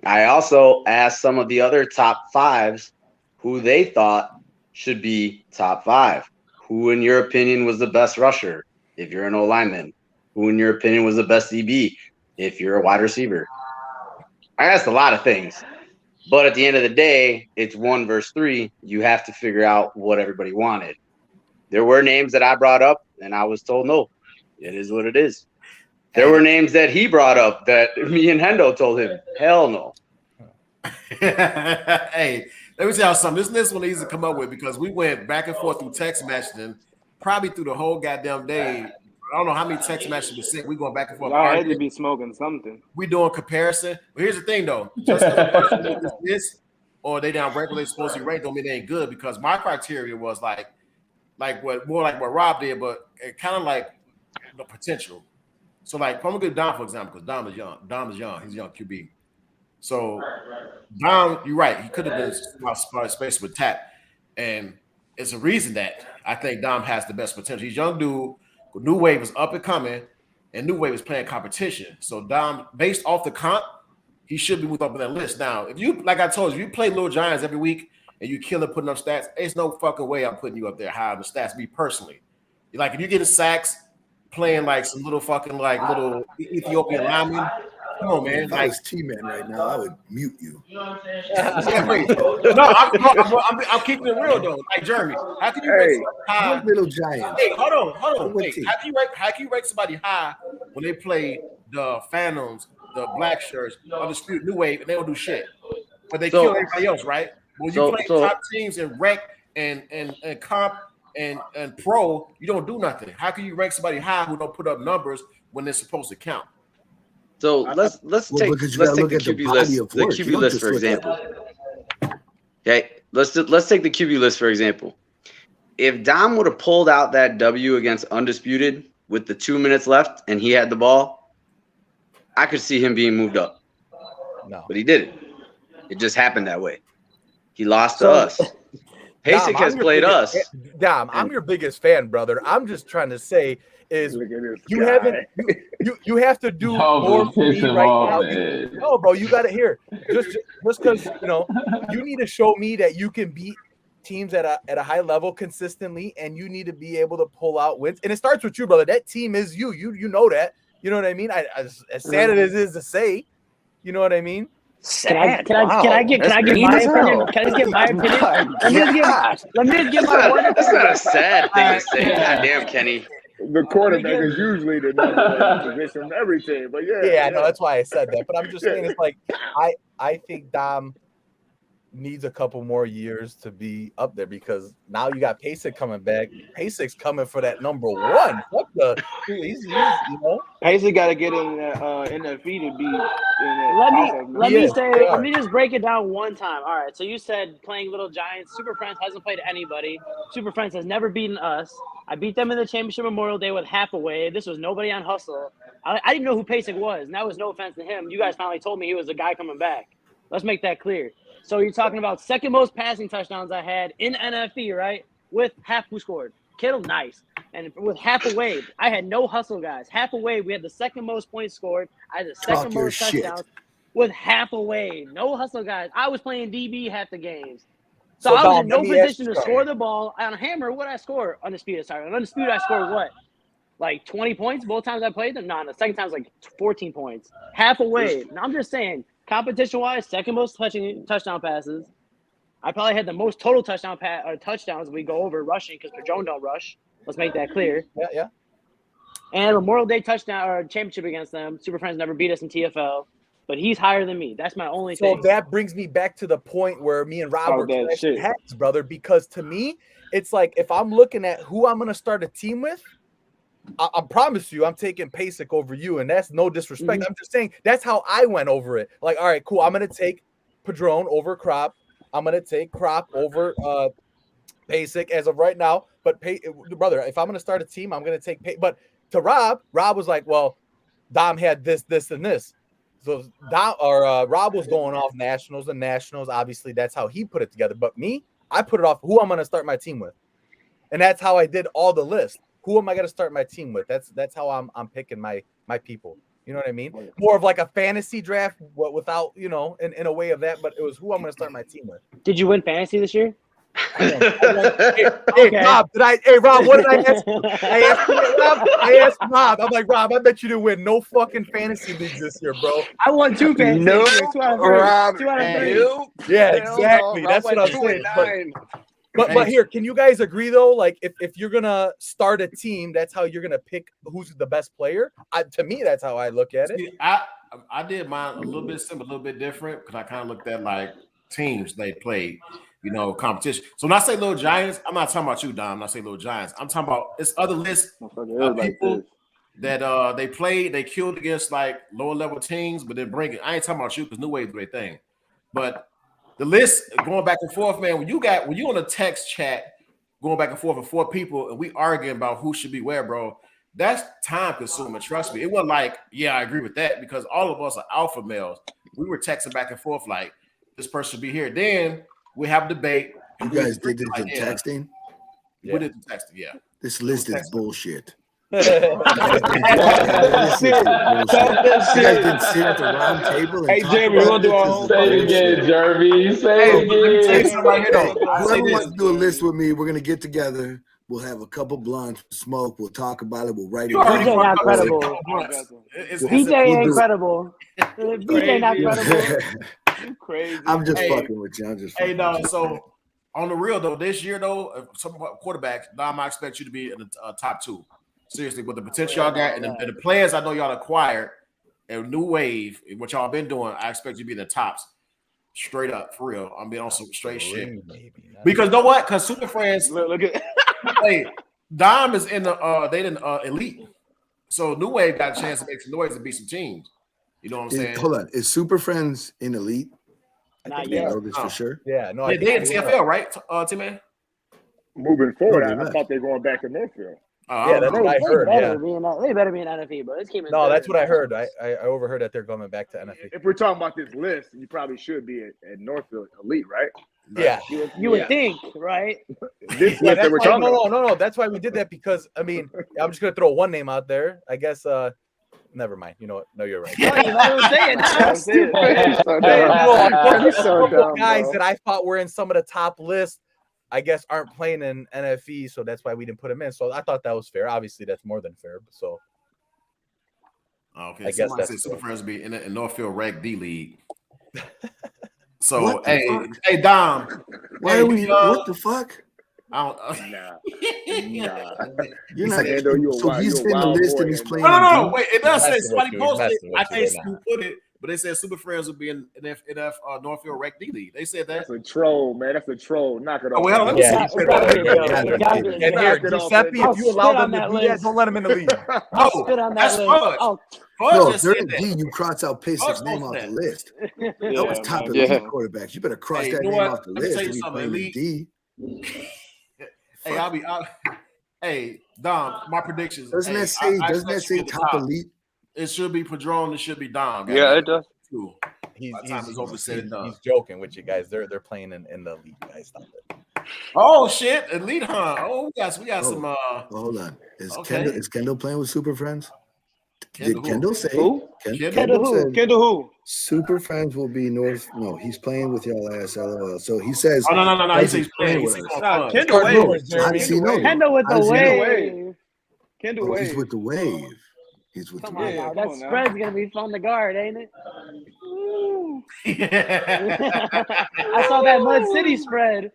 I also asked some of the other top 5s who they thought should be top 5. Who, in your opinion, was the best rusher if you're an O-lineman? Who, in your opinion, was the best DB? if you're a wide receiver. I asked a lot of things, but at the end of the day, it's 1 versus 3. You have to figure out what everybody wanted. There were names that I brought up, and I was told no. It is what it is. There were names that he brought up that me and Hendo told him, hell no. Hey, let me tell you something. This one easy to come up with because we went back and forth through text messaging probably through the whole goddamn day. I don't know how many text messages we sent. We going back and forth. I had to be smoking something. We doing comparison. But here's the thing though. Just because this or they down rank where they supposed to be ranked don't mean they ain't good because my criteria was like what Rob did, but it kind of like the potential. So like I'm gonna give Dom for example because Dom is young. He's a young QB. So Dom, you're right. He could have been spot space with Tap, and it's a reason that I think Dom has the best potential. He's a young dude. New Wave is up and coming, and New Wave is playing competition. So Dom, based off the comp, he should be moved up on that list. Now, if you, like I told you, if you play Little Giants every week and you kill it putting up stats, there's no fucking way I'm putting you up there high on the stats. Me personally, like if you get a sacks playing like some little fucking like little Ethiopian lineman. Come on, man. If I was T-Man right now, I would mute you. No, I'm keeping it real though. Like Jeremy, how can you rank high? Little Giants. Hey, hold on. Wait, how can you rank somebody high when they play the Phantoms, the Black Shirts, Undisputed New Wave, and they don't do shit, but they kill everybody else, right? When you play top teams in rec and comp and pro, you don't do nothing. How can you rank somebody high who don't put up numbers when they're supposed to count? So let's take the QB list for example. Okay, let's take the QB list for example. If Dom would have pulled out that W against Undisputed with the 2 minutes left and he had the ball, I could see him being moved up. No, but he didn't. It just happened that way. He lost to us. Pasek has played us. Dom, I'm your biggest fan, brother. I'm just trying to say is you have to do more for me right now. No, bro, you got to hear. Just because you need to show me that you can beat teams at a high level consistently, and you need to be able to pull out wins. And it starts with you, brother. That team is you. You know that. You know what I mean? As sad as it is to say, you know what I mean? Can I give my opinion? Can I give my opinion? Let me just give my one opinion. That's not a sad thing to say. God damn, Kenny. The quarterback is usually the number one position of every team, but yeah, no, that's why I said that. But I'm just saying, it's like I think Dom needs a couple more years to be up there because now you got Pasek coming back. Pasek's coming for that number one. What the? He's Pasek got to get in that feed to be. Let me just break it down one time. All right, so you said playing Little Giants. Super Friends hasn't played anybody. Super Friends has never beaten us. I beat them in the championship Memorial Day with half a wave. This was nobody on hustle. I didn't know who Pasek was, and that was no offense to him. You guys finally told me he was the guy coming back. Let's make that clear. So you're talking about second most passing touchdowns I had in NFE, right? With half who scored. Kittle, nice. And with half a wave, I had no hustle, guys. Half a wave, we had the second most points scored. I had the second most touchdowns with half a wave. No hustle, guys. I was playing DB half the games. So I was in no position to score the ball. On a hammer, what I score? Undisputed, sorry. On Undisputed, I scored what? Like 20 points both times I played them? No, the second time was like 14 points. Half a wave. Now I'm just saying, competition-wise, second most touchdown passes. I probably had the most total touchdowns we go over rushing because Padron don't rush. Let's make that clear. Yeah. And Memorial Day touchdown or championship against them. Super Friends never beat us in TFL, but he's higher than me. That's my only thing. So that brings me back to the point where me and Rob were clashing heads, brother, because to me, it's like if I'm looking at who I'm going to start a team with, I promise you, I'm taking Pasek over you, and that's no disrespect. I'm just saying that's how I went over it. Like, all right, cool. I'm going to take Padron over Crop. I'm going to take Crop over Pasek as of right now. But, brother, if I'm going to start a team, I'm going to take But to Rob was like, well, Dom had this, and this. So Rob was going off nationals and nationals. Obviously, that's how he put it together. But me, I put it off who I'm going to start my team with. And that's how I did all the list. Who am I going to start my team with? That's how I'm picking my people. You know what I mean? More of like a fantasy draft, without in a way of that. But it was who I'm going to start my team with. Did you win fantasy this year? Hey, Rob, Rob, what did I ask you? I asked Rob. I'm like, Rob, I bet you didn't win no fucking fantasy leagues this year, bro. I won 2 fantasy Nope, leagues. 2 out of 3. Rob, 2 out of 3. nope. Yeah, Hell exactly. no. That's Rob what I'm went saying. 2-9. But here, can you guys agree though? Like, if you're gonna start a team, that's how you're gonna pick who's the best player. To me, that's how I look at it. See, I did mine a little bit simple, a little bit different because I kind of looked at like teams they played, competition. So when I say Little Giants, I'm not talking about you, Dom. When I say Little Giants, I'm talking about it's other lists of people that they played, they killed against like lower level teams, but then bring it. I ain't talking about you because New Wave's a great thing, but the list going back and forth, man. When you on a text chat going back and forth with 4 people and we arguing about who should be where, bro, that's time consuming. Trust me. It wasn't like, yeah, I agree with that because all of us are alpha males. We were texting back and forth like this person should be here. Then we have a debate. You guys did this in texting? We did the texting, yeah. This list is bullshit. You guys didn't sit at the round table. Hey, Jeremy, you want to do our own? Say it again, Jeremy. Say it again. Whoever wants to do a list with me, we're gonna get together. We'll have a couple blunts, smoke. We'll talk about it. We'll write it down. BJ not credible. BJ ain't credible. BJ not credible. Crazy. I'm just fucking with you. No. So on the real though, this year though, some quarterbacks, Dom, I expect you to be in the top 2. Seriously, with the potential y'all got and the players I know y'all acquired and New Wave, what y'all been doing, I expect you to be in the tops. Straight up, for real. I'm being on some straight shit. Because you know what? Because Super Friends, look at hey, Dom is in the they didn't elite. So New Wave got a chance to make some noise and beat some teams. You know what I'm saying? Hold on. Is Super Friends in elite? Not yet. yet. Know this for sure. Yeah, no. They in TFL, right, T-Man? Moving forward, I thought they were going back to Northfield. Yeah, that's what I heard. They better be in NFE, bro. This came in. No, that's what I heard. I overheard that they're going back to NFE. If we're talking about this list, you probably should be at Northfield Elite, right? Yeah, you would think, right? This list that we're talking about. No. That's why we did that because I mean, I'm just gonna throw one name out there. I guess. Never mind. You know what? No, you're right. No, you know what I'm saying? Guys that I thought were in some of the top lists, I guess, aren't playing in NFE, so that's why we didn't put them in. So I thought that was fair. Obviously, that's more than fair. So, okay, I guess that's Super Friends be in Northfield Reg D League. So, hey, Dom, why are we? What the fuck? I don't. Nah. You're not. So he's in the list and he's playing. No. Wait, it does say somebody posted. I can't see who put it. But they said Super Friends would be in Northfield Rec D League. They said that. That's a troll, man. That's a troll. Knock it off. Oh, well, let me see. And here, Giuseppe, if you allow them to do that, don't let them in the league. No, that's fudge. No, during D, you cross out Pasic's name off the list. That was top elite quarterbacks. You better cross that name off the list if you're playing in D. Hey, hey, Dom, my predictions. Doesn't that say top elite? It should be Padron. It should be Dom. Yeah, it does. He's joking with you guys. They're playing in the elite, guys. Stop it. Oh shit, elite, huh? Oh, we got some. Hold on. Is Kendall playing with Super Friends? Kendall Did Kendall say who? Kendall who? Super Friends will be North. No, he's playing with y'all ass. LOL. So he says. Oh no. He's playing with us. Kendall with the wave. Kendall Wave. He's with the wave. He's with the wave. Now. That spread's gonna be fun to guard, ain't it? I saw that Mud City spread.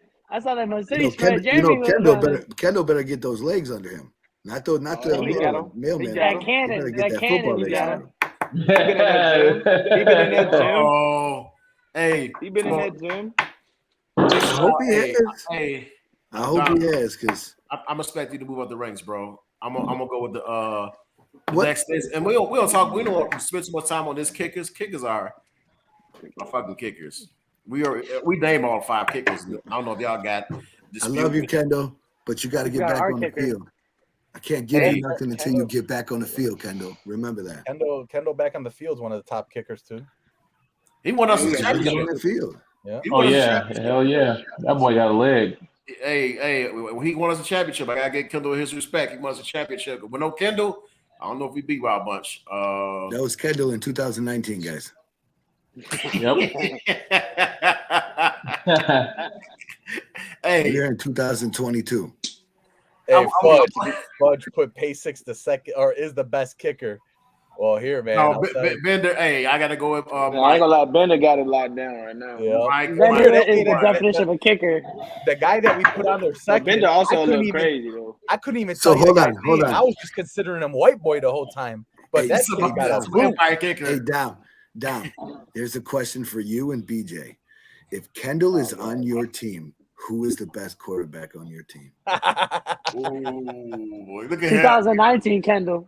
Kendall better get those legs under him. Not the mailman. That cannon. He been in that gym. Oh, hey. He been in that gym. I hope he has. Hey. I hope he has, because I'm expecting you to move up the ranks, bro. I'm gonna go with the next thing. And we don't talk. We don't spend too much time on this. Kickers are my fucking kickers. We name all 5 kickers. I don't know if y'all got. I love you, Kendall, but you got to get back on the field. I can't give you nothing until you get back on the field, Kendall. Remember that. Kendall back on the field is one of the top kickers too. He won us a championship on the field. Yeah. Oh yeah, hell yeah, that boy got a leg. Hey, he won us a championship. I gotta get Kendall his respect. He won us a championship. With no Kendall, I don't know if we beat by a bunch. That was Kendall in 2019, guys. Yep. Hey, We're in 2022. Hey, Fudge put Pay6 the second, or is the best kicker. Well, here, man. No, Bender. Hey, I gotta go with I ain't gonna lie, Bender got it locked down right now. Yeah. Bender is the definition of a kicker. The guy that we put on there second. Bender also looks crazy though. I couldn't even So tell you hold the on, guy's hold name. on. I was just considering him white boy the whole time. But that's Hey, Dom. There's a question for you and BJ. If Kendall is on your team, who is the best quarterback on your team? Ooh, look at 2019 Kendall.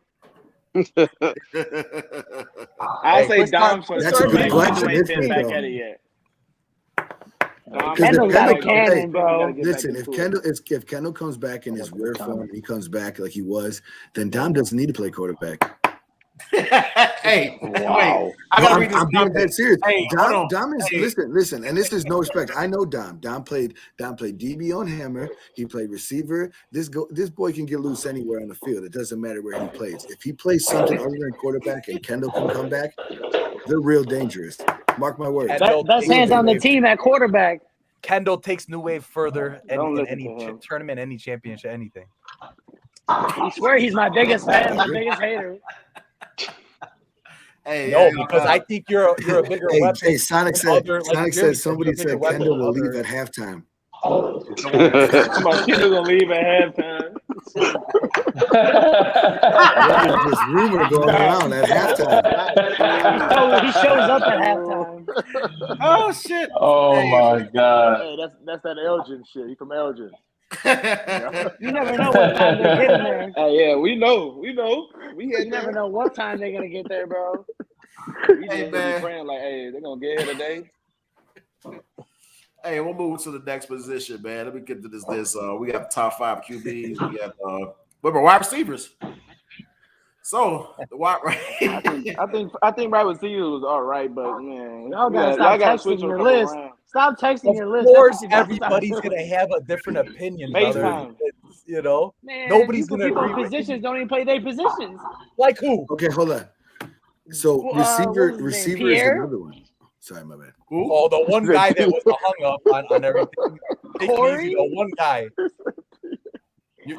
I'll say Dom. That's a good question, isn't it, though? Yet. Kendall's got a cannon, bro. Listen, if Kendall comes back in his rare form, he comes back like he was, then Dom doesn't need to play quarterback. Hey, wow. wait, I gotta read this. I'm being dead serious. Hey, Dom is listen, and this is no respect. I know Dom. Dom played DB on Hammer. He played receiver. This boy can get loose anywhere on the field. It doesn't matter where he plays. If he plays something other than quarterback and Kendall can come back, they're real dangerous. Mark my words. Best hands on the team at quarterback. Kendall takes New Wave further in any tournament, any championship, anything. I swear he's my biggest fan, my biggest hater. Because I think you're a bigger weapon. Hey, Sonic said somebody said Kendall will leave at halftime. My kid is gonna leave at halftime. There's this rumor going around at halftime. Oh, he shows up at halftime. Oh shit! Oh my god! Hey, that's that Elgin shit. He from Elgin. You never know what time they're getting there. Yeah, we know. We You never know what time they're gonna get there, bro. We just be praying like, hey, they're gonna get here today. Hey, we'll move to the next position, man. Let me get to this list. We got the top 5 QBs. We got wide receivers. So the wide I think wide receivers was all right, but man, y'all gotta switch your list. Stop texting your list. Of course, everybody's gonna have a different opinion. FaceTime. You know, man, nobody's gonna agree. Positions don't even play their positions. Like who? Okay, hold on. So receiver is another one. Sorry, my bad. Oh, the one guy that was hung up on everything. Corey? The one guy.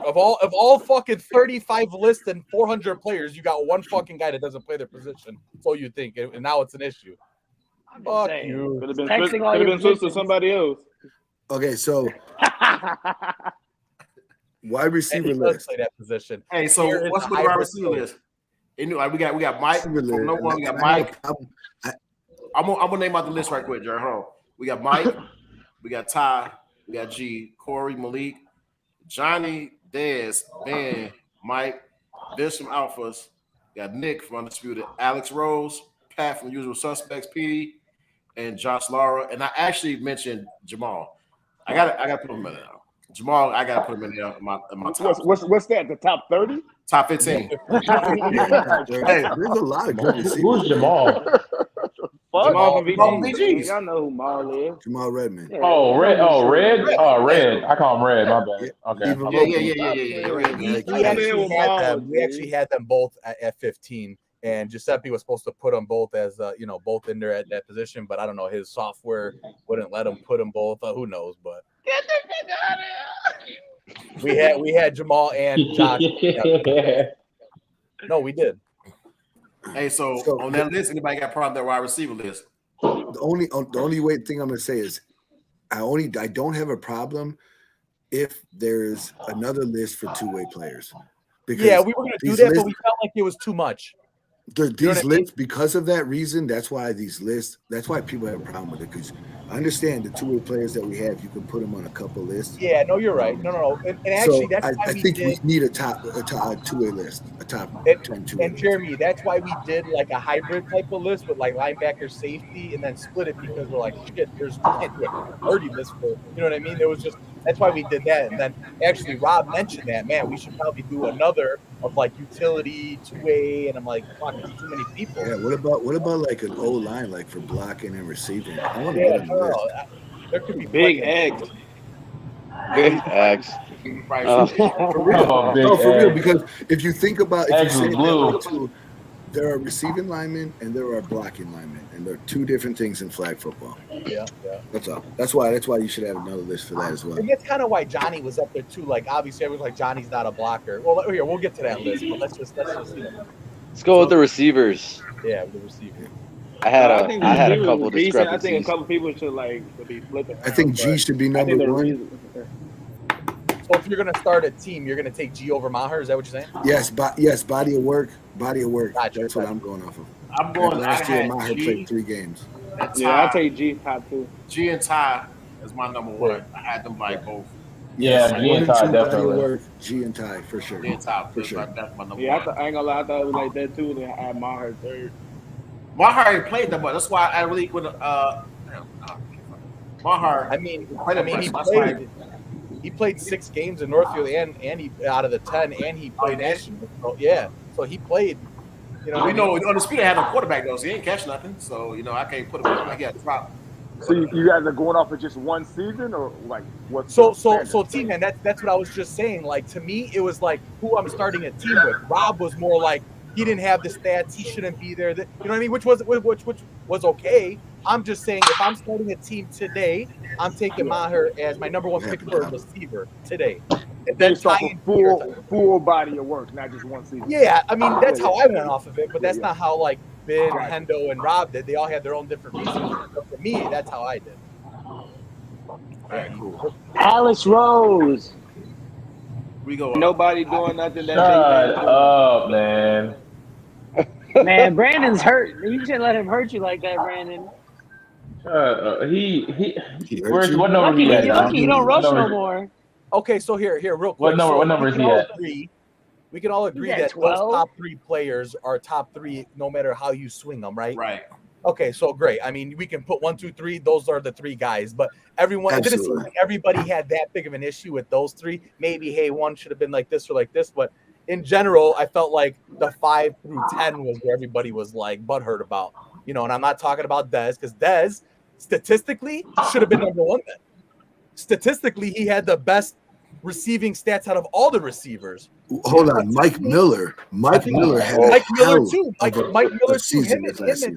Of all fucking 35 lists and 400 players, you got one fucking guy that doesn't play their position. So you think, and now it's an issue. Fuck you. Could have been switched to somebody else. Okay, so wide receiver list. Play that position. Hey, so what's the wide receiver list? We got Mike. From no one, we got Mike. I'm gonna name out the list right quick, Jared. Hold on. We got Mike, we got Ty, we got G, Corey, Malik, Johnny, Dez, Ben, Mike, Vish from Alphas, we got Nick from Undisputed, Alex Rose, Pat from Usual Suspects, PD, and Josh Lara. And I actually mentioned Jamal. I gotta put him in there. Jamal, I gotta put him in there in my top. What's that? The top 30? Top 15. Hey, there's a lot of good receivers. Who's Jamal? Jamal from VGs. Y'all know who Maul is. Jamal Redman. Oh, Red. Oh, Red. Oh, Red. I call him Red. My bad. Yeah. We actually had them both at 15, and Giuseppe was supposed to put them both as both in there at that position, but I don't know, his software wouldn't let him put them both. Who knows? But get this nigga out of here. We had Jamal and Josh. No, we did. Hey, so on that list, anybody got problem with that wide receiver list? The only thing I'm gonna say is I don't have a problem if there's another list for two-way players. Because we were gonna do that, but we felt like it was too much. These lists, because of that reason, that's why people have a problem with it. Because I understand the two-way players that we have, you can put them on a couple lists. Yeah, no, you're right. No. And actually, that's why I think we need a two-way list, a top 10 two-way. And Jeremy, that's why we did like a hybrid type of list with like linebacker, safety, and then split it because we're like, shit, we can't do a 30 list for, you know what I mean? That's why we did that. And then actually Rob mentioned that, man, we should probably do another of like utility, two-way, and I'm like, fuck, it's too many people. Yeah, what about like an O line, like for blocking and receiving? I want to get on the list. There could be big eggs. Big eggs. For real, because if you think about There are receiving linemen and there are blocking linemen, and there are two different things in flag football. Yeah. That's all. That's why you should have another list for that as well. And that's kind of why Johnny was up there too. Like obviously, everyone's like Johnny's not a blocker. Well, here we'll get to that list, but let's just Let's go with the receivers. Yeah, the receivers. I had a couple discrepancies. I think a couple people should be flipping. I think G should be number one. So if you're gonna start a team, you're gonna take G over Maher. Is that what you're saying? Yes, body of work. Gotcha, that's what I'm going off of. I'm going. Last year, Maher played 3 games. Yeah, I'll take G top 2. G and Ty is my number 1. I had them like both. Yeah, G and Ty definitely. G and Ty for sure. G and Ty for sure. That's my number 1. I ain't gonna lie, I thought it was like that too. Then I had Maher 3rd. Maher ain't played that much. That's why I really would. Maher. He played 6 games in Northfield and he out of the 10, and he played national. So, yeah, so he played. Undisputed had a quarterback though, so he ain't catch nothing. So I can't put him. I got drop. So you guys are going off of just one season, or like what? So T-Man, that's what I was just saying. Like to me, it was like who I'm starting a team with. Rob was more like he didn't have the stats, he shouldn't be there. You know what I mean? Which was okay. I'm just saying if I'm starting a team today, I'm taking Maher as my number 1 pick for a receiver today. And then full body of work, not just one season. Yeah, I mean that's how I went off of it, but that's not how like Ben, Hendo, and Rob did. They all had their own different reasons. But for me, that's how I did. All right, cool. Alex Rose. We go. Nobody doing nothing. Shut up, man. Man, Brandon's hurt. You shouldn't let him hurt you like that, Brandon. He what number he at? Lucky you don't rush no more. Okay, so here, real quick. What number is he at? We can all agree that 12? those top 3 players are top 3 no matter how you swing them, right? Right. Okay, so great. I mean, we can put 1, 2, 3. Those are the 3 guys, but everyone it didn't seem like everybody had that big of an issue with those 3. Maybe hey, one should have been like this or like this, but in general, I felt like the 5 through 10 was where everybody was like butthurt about, and I'm not talking about Dez because Dez statistically should have been number 1 then. Statistically, he had the best receiving stats out of all the receivers. Hold on, Mike Miller. Mike Miller too. Mike Miller too.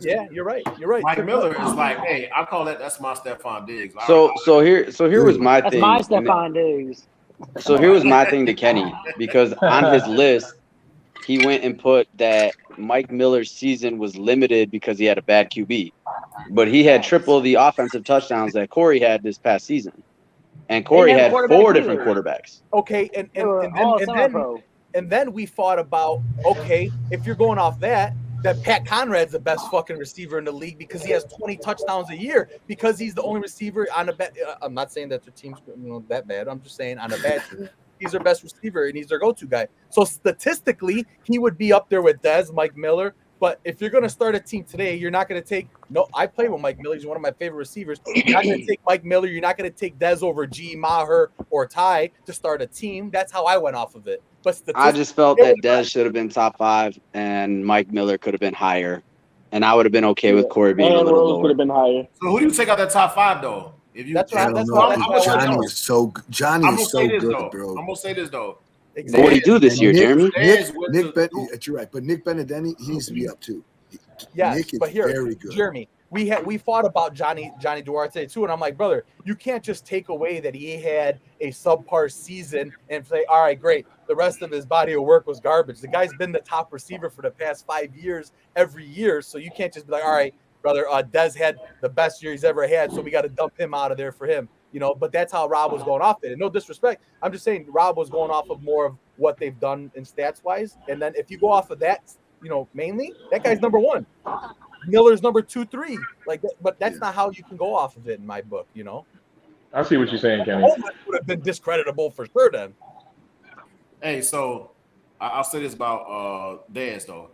Yeah, you're right. Mike Miller is like, hey, I call that's my Stephon Diggs. So here was my thing. That's my Stephon Diggs. So here was my thing to Kenny, because on his list, he went and put that Mike Miller's season was limited because he had a bad QB, but he had triple the offensive touchdowns that Corey had this past season. And Corey had 4 different quarterbacks. Okay, and then we thought about, okay, if you're going off that Pat Conrad's the best fucking receiver in the league because he has 20 touchdowns a year because he's the only receiver on a bad. I'm not saying that their team's that bad. I'm just saying on a bad team, he's their best receiver and he's their go-to guy. So statistically, he would be up there with Dez, Mike Miller. But if you're going to start a team today, you're not going to take – no, I play with Mike Miller. He's one of my favorite receivers. You're not going to take Mike Miller. You're not going to take Dez over G, Maher, or Ty to start a team. That's how I went off of it. But I just felt that Dez should have been top 5 and Mike Miller could have been higher. And I would have been okay with Corey being a little lower. Could have been higher. So who do you take out that top 5, though? If you, Johnny is so good, bro. I'm going to say this, though. Exactly. What did he do this year, Jeremy? Nick Bennett, you're right. But Nick Benedetti, he needs to be up, too. Yes, Nick is but here, very good. Jeremy, we fought about Johnny Duarte too, and I'm like, brother, you can't just take away that he had a subpar season and say, all right, great, the rest of his body of work was garbage. The guy's been the top receiver for the past 5 years, every year, so you can't just be like, all right, brother, Dez had the best year he's ever had, so we got to dump him out of there for him, But that's how Rob was going off it. And no disrespect, I'm just saying Rob was going off of more of what they've done in stats wise, and then if you go off of that. Mainly that guy's number 1. Miller's number 2, 3. Like that, but that's not how you can go off of it in my book. I see what you're saying, Kenny. Would have been discreditable for sure. Then. Hey, so I'll say this about Dez though.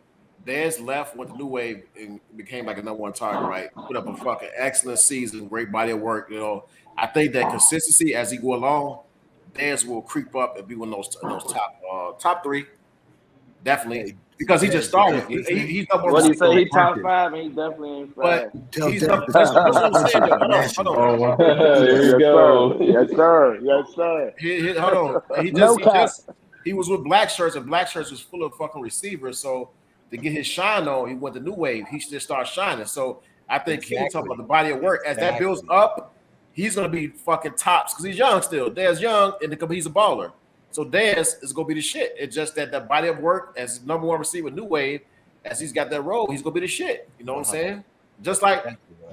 Dez left, went to New Wave, and became like a number 1 target. Right, put up a fucking excellent season, great body of work. I think that consistency as he go along, Dez will creep up and be one of those top 3. Definitely, because he just started. He's number 1. What do you say? He top 5, and he definitely ain't 5. But he's that's what I'm saying. Hold on. There you go. Yes, sir. Hold on. He was with Black Shirts, and Black Shirts was full of fucking receivers. So to get his shine on, he went the new wave. He should start shining. So I think he was talking about the body of work. As that builds up, he's gonna be fucking tops because he's young still. Dez young, and he's a baller. So Dez is gonna be the shit. It's just that the body of work as number one receiver, new wave, as he's got that role, he's gonna be the shit. You know what I'm saying? Just like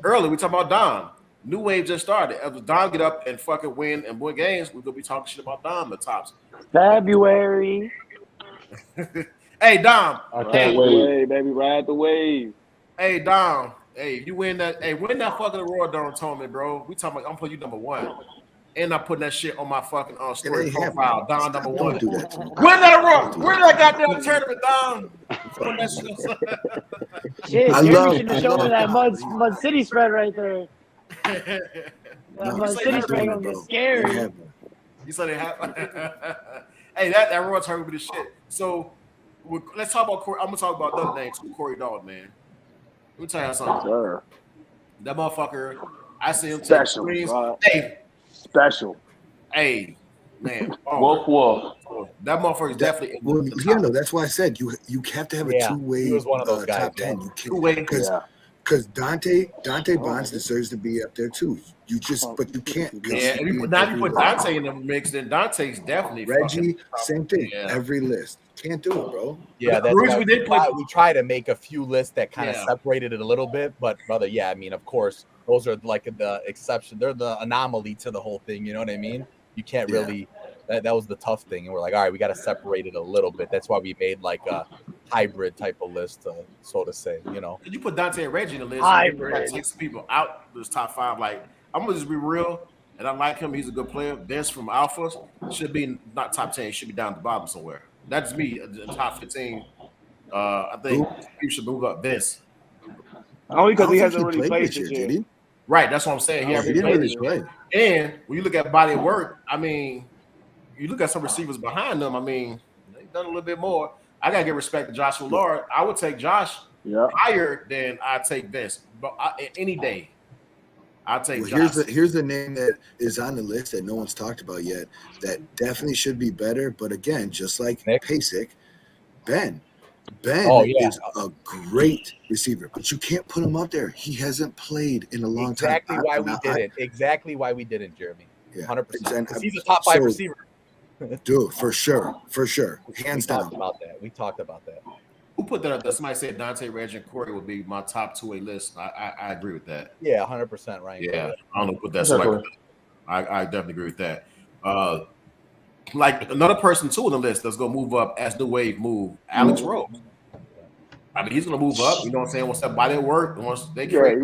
earlier, we talking about Dom. New wave just started. As Dom get up and fucking win games, we're gonna be talking shit about Dom the tops. February. Hey Dom. I can't wait, baby. Ride the wave. Hey Dom. Hey, you win that. Hey, win that fucking award Dome tournament, bro. We talking about I'm putting you number one. And I'm putting that shit on my fucking story profile. Don number one. Do that to me. Win that award. Win that goddamn tournament, Don. Shit, Jeremy should have shown me that Mud City spread right there. That Mud City spread gonna get scary. You said it happened. Hey, that award tournament be the shit. So let's talk about Corey. I'm gonna talk about the other thing too. Corey Dalton, man. Let me tell you something. Sir. That motherfucker, I see him Special, take screens. bro. Hey, special. Hey, man. Woof woof. That motherfucker is definitely. Well, no, that's why I said you have to have a two-way he was one of those guys, top 10. You Two-way, because Dante Bonds deserves to be up there too. But you can't. Yeah, now you put Dante in the mix, then Dante's definitely Reggie. Same thing. Yeah. Every list. Can't do it, bro. Yeah, that's why we try to make a few lists that kind of separated it a little bit, but brother, yeah, I mean, of course, those are like the exception. They're the anomaly to the whole thing. You know what I mean? You can't really. That was the tough thing, and we're like, all right, we got to separate it a little bit. That's why we made like a hybrid type of list, so to say. You know, you put Dante and Reggie in the list. Hybrid. Take some people out this top five. Like I'm gonna just be real, and I like him. He's a good player. Vince from Alpha should be not top 10. He should be down at the bottom somewhere. That's me. The top 15. I think people should move up Vince. Only because he hasn't really played this year. Did he? Right. That's what I'm saying. He didn't really play. And when you look at body of work, I mean, you look at some receivers behind them. I mean, they've done a little bit more. I gotta give respect to Joshua Lord. I would take Josh higher than I take Vince, but any day. I'll take Josh. Here's the name that is on the list that no one's talked about yet that definitely should be better. But again, just like Pasek, Ben is a great receiver, but you can't put him up there. He hasn't played in a long time. Exactly why we didn't, Jeremy. 100%. He's a top 5 receiver. Dude, for sure. Hands down. We talked about that. Who put that up there? Somebody said Dante, Reggie, and Corey would be my top 2A list. I agree with that. Yeah, 100%, right. Yeah, I don't know put that. So I definitely agree with that. Like another person too on the list that's gonna move up as the wave move, Alex Rowe. I mean, he's gonna move up. You know what I'm saying? Once that body work, once they get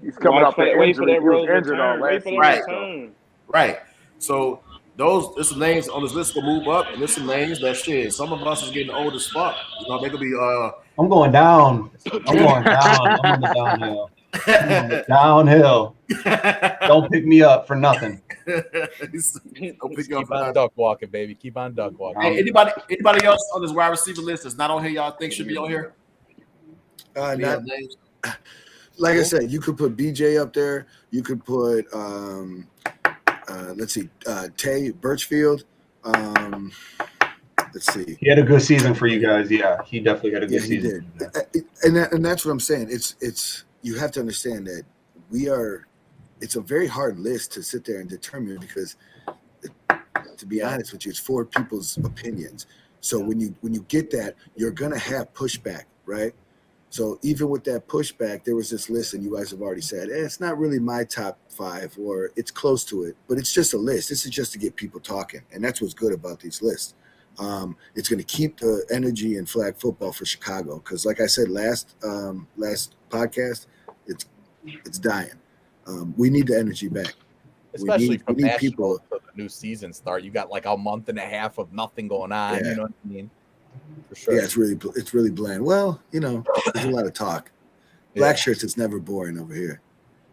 he's coming off the injury. He was injured all last season. Right. So there's some names on this list to move up, and there's some names that shit. Some of us is getting old as fuck. You know, they could be. I'm going down. I'm going down. I'm on the downhill. Downhill. Don't pick me up for nothing. Keep on duck walking, baby. Keep on duck walking. Hey, anybody else on this wide receiver list that's not on here? Y'all think should be on here? Like I said, you could put BJ up there. You could put let's see, Tay Birchfield. Let's see. He had a good season for you guys. Yeah, he definitely had a good season. And that's what I'm saying. It's you have to understand that it's a very hard list to sit there and determine because, to be honest with you, it's 4 people's opinions. So when you get that, you're gonna have pushback, right? So even with that pushback, there was this list, and you guys have already said it's not really my top 5, or it's close to it, but it's just a list. This is just to get people talking, and that's what's good about these lists. It's going to keep the energy in flag football for Chicago because, like I said last podcast, it's dying. We need the energy back. Especially we need people. For the new season start, you got like a month and a half of nothing going on. Yeah. You know what I mean? For sure. Yeah, it's really bland. Well, you know, there's a lot of talk. Black shirts, it's never boring over here.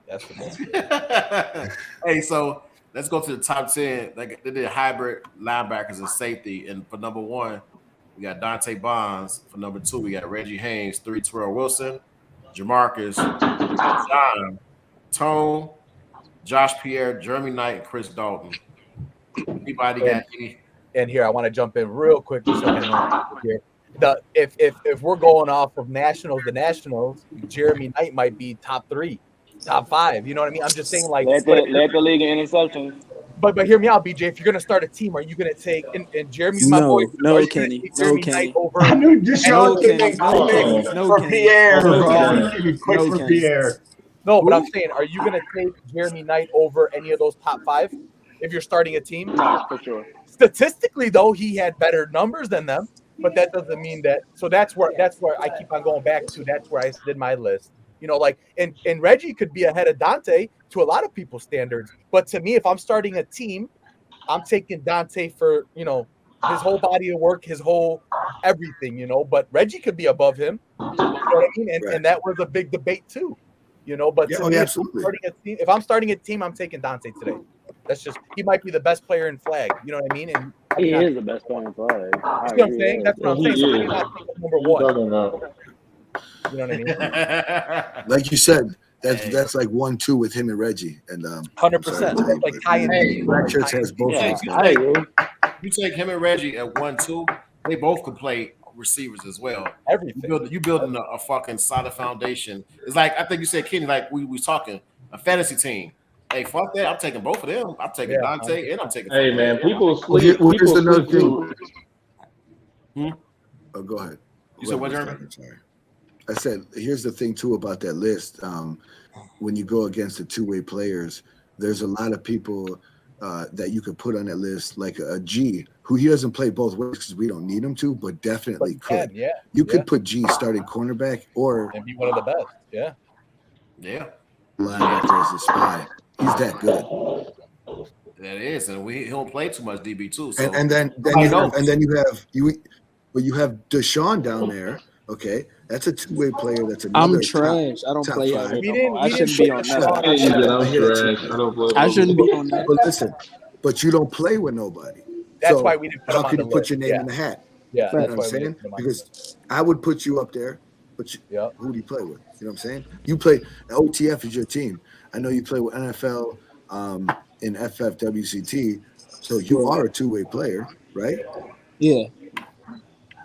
That's what Hey, so let's go to the top 10. They did hybrid linebackers and safety. And for number 1, we got Dante Bonds. For number 2, we got Reggie Haynes, 3 Terrell Wilson, Jamarcus, John, Tone, Josh Pierre, Jeremy Knight, and Chris Dalton. Anybody got any? And here, I want to jump in real quick. Just so I know here. if we're going off of nationals to nationals, Jeremy Knight might be top 3, top 5. You know what I mean? I'm just saying, like, led the league in interceptions. But hear me out, BJ. If you're gonna start a team, are you gonna take and Jeremy's my boy? No, are you Kenny. take No, Jeremy Kenny. Knight over? I knew Deshaun No, for Kenny. Pierre, No, bro. Kenny. He's gonna be quick No, for Kenny. Pierre. No, but I'm saying, are you gonna take Jeremy Knight over any of those top 5 if you're starting a team? No, for sure. Statistically, though, he had better numbers than them, but that doesn't mean that. So that's where I keep on going back to. That's where I did my list. You know, like, and Reggie could be ahead of Dante to a lot of people's standards, but to me, if I'm starting a team, I'm taking Dante for, you know, his whole body of work, his whole everything, you know, but Reggie could be above him. You know what I mean? And that was a big debate too, you know, but to me, if I'm starting a team, I'm taking Dante today. That's just, he might be the best player in flag. You know what I mean? And he is the best player in flag. You know what I'm saying? That's what I'm saying. So maybe not number 1. You know what I mean? Like you said, that's like 1-2 with him and Reggie, and 100%. Like Black Shirts has both. You take him and Reggie at 1-2, they both could play receivers as well. Everything. You building a fucking solid foundation. It's like, I think you said, Kenny, like we talking a fantasy team. Hey, fuck that! I'm taking both of them. I'm taking Dante and I'm taking. Hey man, people sleep. Here's People another sleep thing. Oh, go ahead. You said what, Jeremy? Sorry. I said, here's the thing too about that list. When you go against the two-way players, there's a lot of people that you could put on that list, like a G, who he doesn't play both ways because we don't need him to, but definitely could. You could put G starting cornerback or and be one of the best. Yeah. Linebacker as a spy. He's that good. That is, and he don't play too much DB too. So And then you have Deshaun down there. Okay, that's a two-way player. That's another. I'm trash. I don't play five. I shouldn't be on that. I shouldn't be on that. But listen, but you don't play with nobody. That's why we didn't put him how on can the you put list. your name in the hat? Yeah, you know what I'm saying? Because I would put you up there, but who do you play with? You know what I'm saying? You play OTF is your team. I know you play with NFL in FFWCT, so you are a two-way player, right? Yeah.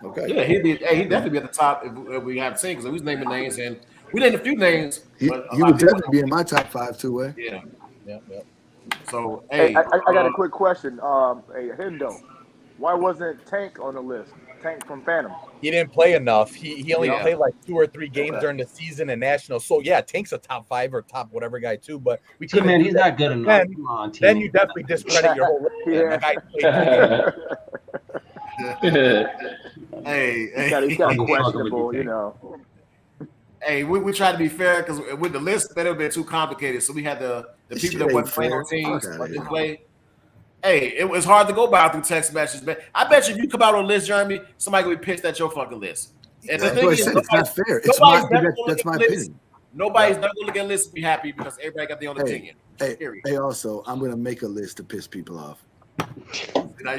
Okay. Yeah, he'd definitely be at the top if we have seen, because we was naming names and we named a few names. He would definitely be in my top 5 two-way. Yeah. So hey, I got a quick question. Hey, Hendo, why wasn't Tank on the list? Tank from Phantom. He didn't play enough. He only played like 2 or 3 games during the season and national. So yeah, Tank's a top 5 or top whatever guy too. But we couldn't. Man, he's not good enough. Then you definitely discredit your whole list. Hey, he's got questionable, you know. Hey, we try to be fair because with the list, that would have been too complicated. So we had the people that wasn't playing on teams didn't play. Hey, it was hard to go by through text messages, man. I bet you if you come out on a list, Jeremy, somebody will be pissed at your fucking list. And the thing is, it's not fair. That's my opinion. Nobody's never going to get a list and be happy because everybody got their own opinion. Hey, also, I'm going to make a list to piss people off.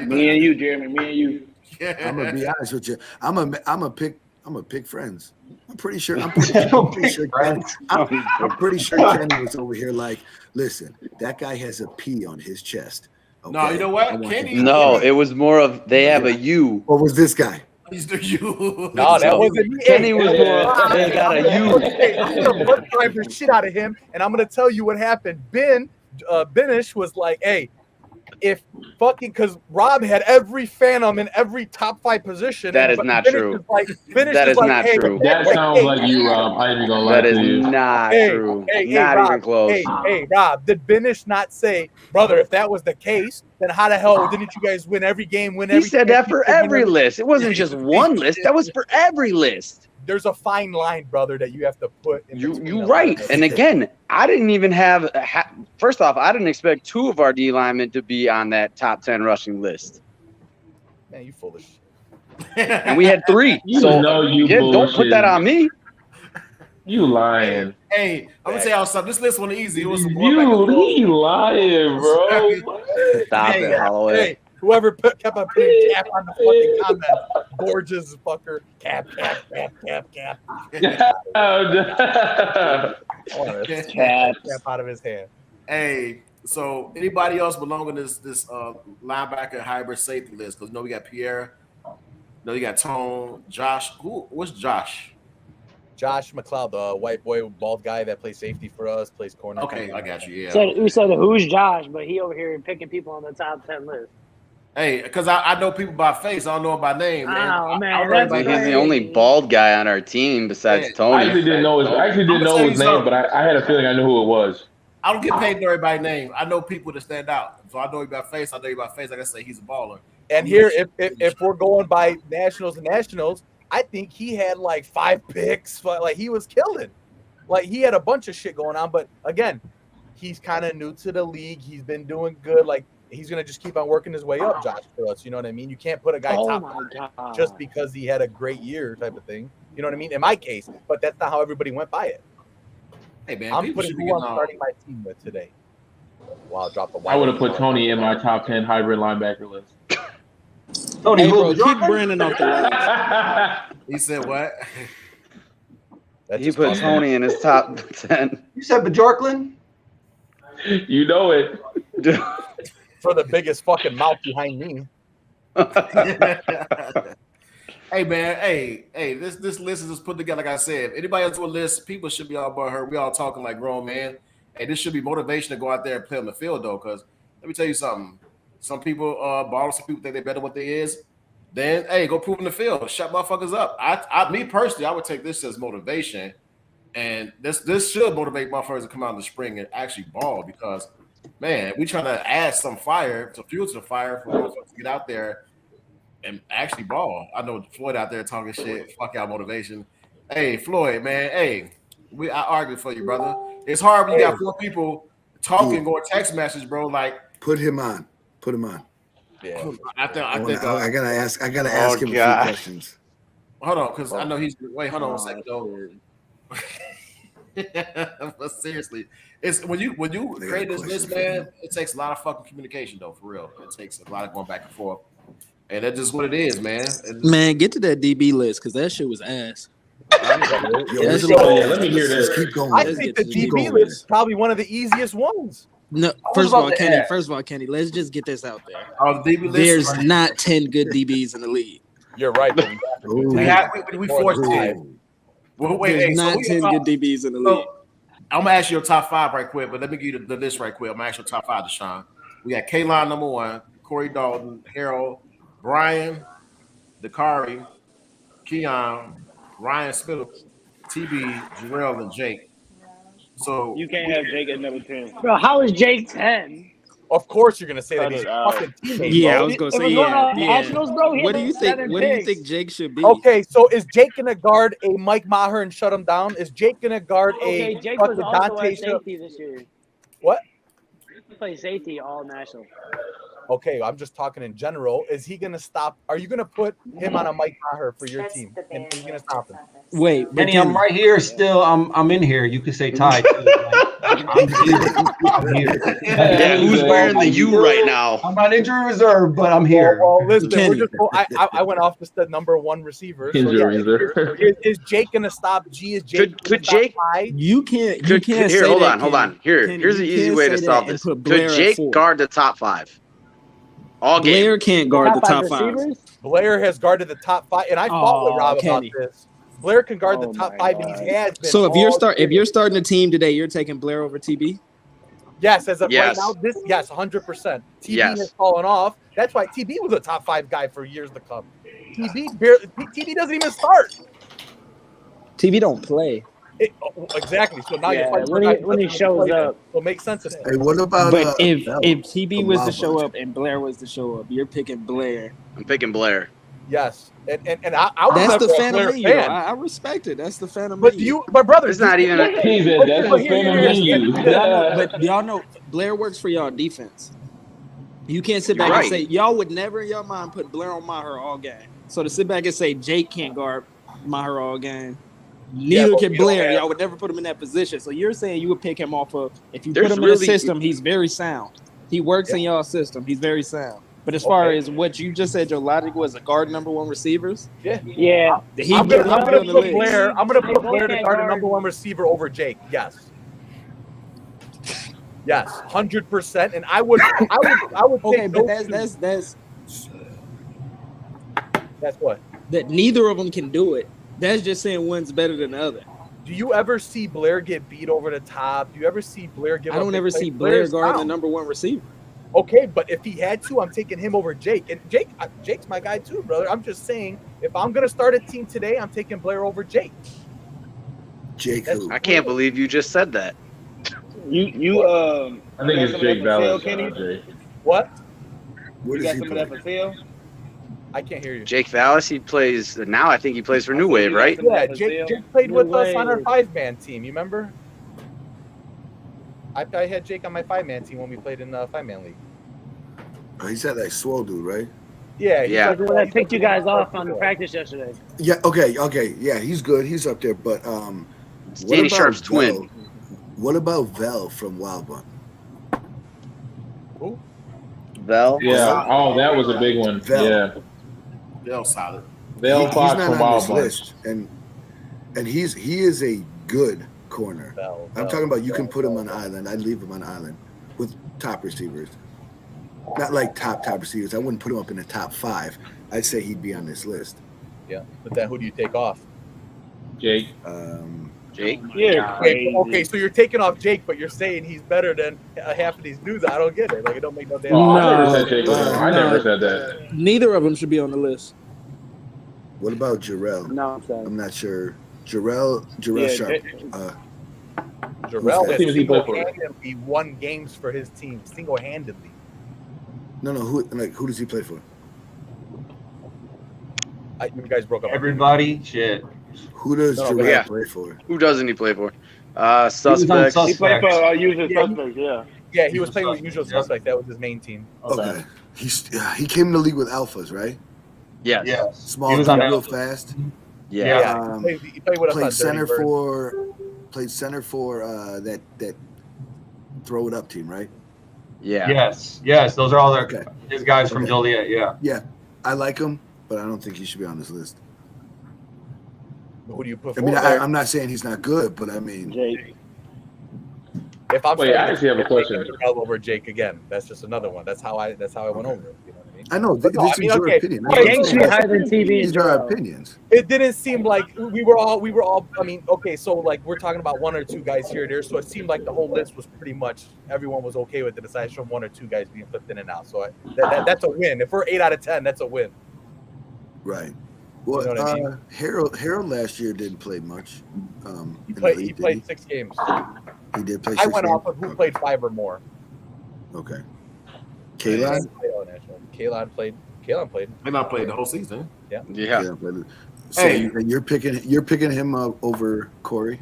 Me and you, Jeremy. Me and you. I'm gonna be honest with you. I'm gonna pick friends. I'm pretty sure Kenny was over here like, listen, that guy has a P on his chest. Okay? No, you know what? No, it was more of they have a U. What was this guy? He's the U. No, that wasn't me. Kenny was more. They got a U. I'm gonna drive the shit out of him, and I'm gonna tell you what happened. Benish was like, hey. If fucking, because Rob had every Phantom in every top 5 position. That is not true. That is not true. That sounds like you, Rob. I ain't even gonna lie to you. That is not true. Not Rob, even close. Hey, Rob, did Benish not say, brother, if that was the case, then how the hell didn't you guys win every game? He said that for every list. It wasn't just one list. That was for every list. There's a fine line, brother, that you have to put in. You're right. And again, I didn't even have first off, I didn't expect 2 of our D linemen to be on that top 10 rushing list. Man, you foolish. And we had 3. Don't put that on me. You lying. Hey, I'm gonna tell y'all something. This list wasn't easy. It was some he lying, bro. Stop it, Holloway. Hey, whoever kept on putting cap on the fucking comments, gorgeous fucker, cap. Cap out of his hand. Hey, so anybody else belong in this linebacker hybrid safety list? Because we got Pierre, No, you got Tone, Josh. What's Josh? Josh McLeod, the white boy, bald guy that plays safety for us, plays corner. Okay, I got you. Yeah. We said who's Josh, but he over here picking people on the top 10 list. Hey, because I know people by face, I don't know them by name. Man. Oh man, he's the only bald guy on our team besides Tony. I actually didn't know his name, but I had a feeling I knew who it was. I don't get paid to know everybody's name. I know people that stand out. So I know you by face. I know you by face. Like I say, he's a baller. And here, if we're going by nationals, I think he had like 5 picks. Like he was killing. Like he had a bunch of shit going on. But again, he's kind of new to the league. He's been doing good. Like he's gonna just keep on working his way up, Josh, for us. You know what I mean? You can't put a guy top just because he had a great year, type of thing. You know what I mean? In my case, but that's not how everybody went by it. Hey man, I'm putting who I'm starting my team with today. Wow, drop the. I would have put Tony in my top 10 hybrid linebacker list. Tony, hey, bro, keep Brandon off the list. He said what? He put Tony in his top 10. You said Bjorklund? You know it. For the biggest fucking mouth behind me. Hey man, hey, this list is just put together. Like I said, if anybody else with a list, people should be all about her. We all talking like grown man. Hey, this should be motivation to go out there and play on the field though. Because let me tell you something. Some people ball, some people think they're better than what they is. Then hey, go prove in the field. Shut motherfuckers up. Me personally, I would take this as motivation, and this should motivate motherfuckers to come out in the spring and actually ball because man, we trying to add some fire, some fuel to the fire for motherfuckers to get out there and actually ball. I know Floyd out there talking shit. Fuck y'all motivation. Hey, Floyd, man. Hey, I argue for you, brother. It's hard when you got 4 people talking, going text message, bro. Like, put him on. Yeah, I gotta ask him a few questions. Hold on, because I know he's. Wait, hold on a second, though. But seriously, it's when you create this list, man. It takes a lot of fucking communication, though. For real, it takes a lot of going back and forth. And that's just what it is, man. Man, get to that DB list because that shit was ass. Let me hear this. Keep going. I think the DB list is probably one of the easiest ones. No, first of all, Kenny, let's just get this out there. Oh, the DB list. There's not 10 good DBs in the league. You're right. We forced it. Well, wait, There's not 10 good DBs in the league. I'm gonna ask you your top 5 right quick, but let me give you the list right quick. I'm gonna ask you your top 5, Deshaun. We got K-Line number 1, Corey Dalton, Harold, Brian, Dakari, Keon, Ryan Smith, TB, Jarrell, and Jake. So you can't have Jake at number 10. Bro, how is Jake 10? Of course, you're gonna say that he's fucking teammate. Yeah, bro. I was gonna say Nationals, bro, What do you think Jake should be? Okay, so is Jake gonna guard a Mike Maher and shut him down? Is Jake gonna guard a Jake was also Dante at safety this year. What? He played safety all national. Okay, I'm just talking in general. Is he gonna stop? Are you gonna put him on a Mike Maher for your team? And are you gonna stop him? Wait, Benny, I'm right here still. I'm in here. You could say Ty. I'm here. Yeah, who's wearing the U right now? I'm on injury reserve, but I'm here. Well, listen, I went off just the number 1 receiver. Is Jake gonna stop G? Is Jake? Could Jake? You can't. Here, hold on. Here's an easy way to solve this. Could Jake guard the top 5? All game. Blair can't guard the top 5. Blair has guarded the top 5, and I fought with Rob about this. Blair can guard the top 5, and he has been. So if you're starting a team today, you're taking Blair over TB? Yes, as of right now, 100%. TB has fallen off. That's why TB was a top 5 guy for years to come. TB doesn't even start. TB don't play. Exactly. So now you're when he shows up, it'll make sense of that. Hey, what about? But if TB was to show up and Blair was to show up, you're picking Blair. I'm picking Blair. Yes, and I was that's the fan of me. I respect it. That's the fan of me. But brother, it's not even. That's the fan of me. But y'all know Blair works for y'all defense. You can't sit back and say y'all would never in your mind put Blair on Maher all game. So to sit back and say Jake can't guard Maher all game. Neither can Blair. Y'all would never put him in that position. So you're saying you would pick him off of if you put him in a system, he's very sound. He works in y'all system. He's very sound. But as far as what you just said, your logic was a guard number 1 receivers. Yeah. I'm gonna put Blair. I'm gonna put Blair to guard the number 1 receiver over Jake. Yes. Yes, 100%. And I would. Okay, but that's. That's what. That neither of them can do it. That's just saying one's better than the other. Do you ever see Blair get beat over the top? Do you ever see Blair give? I don't ever see Blair guard the number one receiver. Okay, but if he had to, I'm taking him over Jake. And Jake's my guy too, brother. I'm just saying, if I'm gonna start a team today, I'm taking Blair over Jake. Jake, who? I can't believe you just said that. I think it's Jake Vallis. What? You got some of that for sale? I can't hear you. Jake Vallis, he plays now. I think he plays for New Wave, right? Yeah, Jake played with us on our 5-man team. You remember? I had Jake on my 5-man team when we played in the 5-man league. Oh, he's that like swole dude, right? Yeah. Yeah. I picked you guys off on practice yesterday. Yeah. Okay. Yeah, he's good. He's up there. But It's Danny Sharp's twin. What about Vel from Wild Bun? Who? Vel. Yeah. Oh, that was a big one. Vel. Yeah. Vel solid. Vel He's Fox not from on Wild this Bun. list, and he is a good corner. I'm talking about you can put him on the island. I'd leave him on the island with top receivers. Not like top receivers. I wouldn't put him up in the top 5. I'd say he'd be on this list. Yeah, but then who do you take off? Jake. Jake. Yeah. Okay, so you're taking off Jake, but you're saying he's better than half of these dudes. I don't get it. Like, it don't make no damn Oh, sense. I never said Jake. I never said that. Neither of them should be on the list. What about Jarrell? No, I'm not sure. Jarrell Sharp. Jarrell What team does he play for? single-handedly won games for his team, single-handedly. No. Who does he play for? You guys broke up. Everybody, shit. Who does Jarrell yeah. play for? Who doesn't he play for? Suspects. Suspects. He played for Usual Suspects, yeah. Yeah, he was playing with Usual Suspect. That was his main team. Okay. He came in the league with Alphas, right? Yes. Yes. Small, He was on real Alphas. fast. Yeah. He played with us on Played center Dirty Bird. for that throw it up team, right? Yeah. Yes. Those are all Okay. his guys from Okay. Joliet. Yeah. Yeah, I like him, but I don't think he should be on this list. Who do you put I mean, forward? I'm not saying he's not good, but I mean, Jake. If I'm Wait, I actually have a question. Over Jake again. That's just another one. That's how I went over it. You know what I mean? I know But no, this I mean, is your okay. opinion. Okay, Jake should be higher than TV These and are our Jarrell. opinions. It didn't seem like we were all. I mean, okay, so like we're talking about 1 or 2 guys here and there. So it seemed like the whole list was pretty much everyone was okay with it, aside from 1 or 2 guys being flipped in and out. So that's a win. If we're 8 out of 10, that's a win. Right. Well, You know what I mean? Harold last year didn't play much. He in the played. league, He did played 6 games. He did play. I 6 went games? off of who played 5 or more. Okay. Kalon Kalon? played. They not played the whole season. Yeah. Kalon played. So Hey. you're picking him over Corey.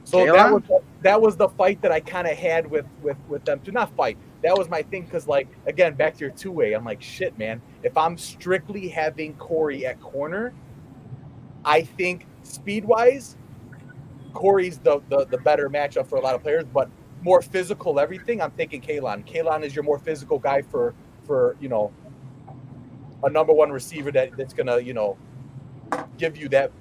So Kalon? that was the fight that I kind of had with them. To not fight. That was my thing because, like, again, back to your 2-way. I'm like, shit, man. If I'm strictly having Corey at corner, I think speed-wise, Corey's the better matchup for a lot of players, but more physical everything, I'm thinking Kalon. Kalon is your more physical guy for a number 1 receiver that's gonna give you that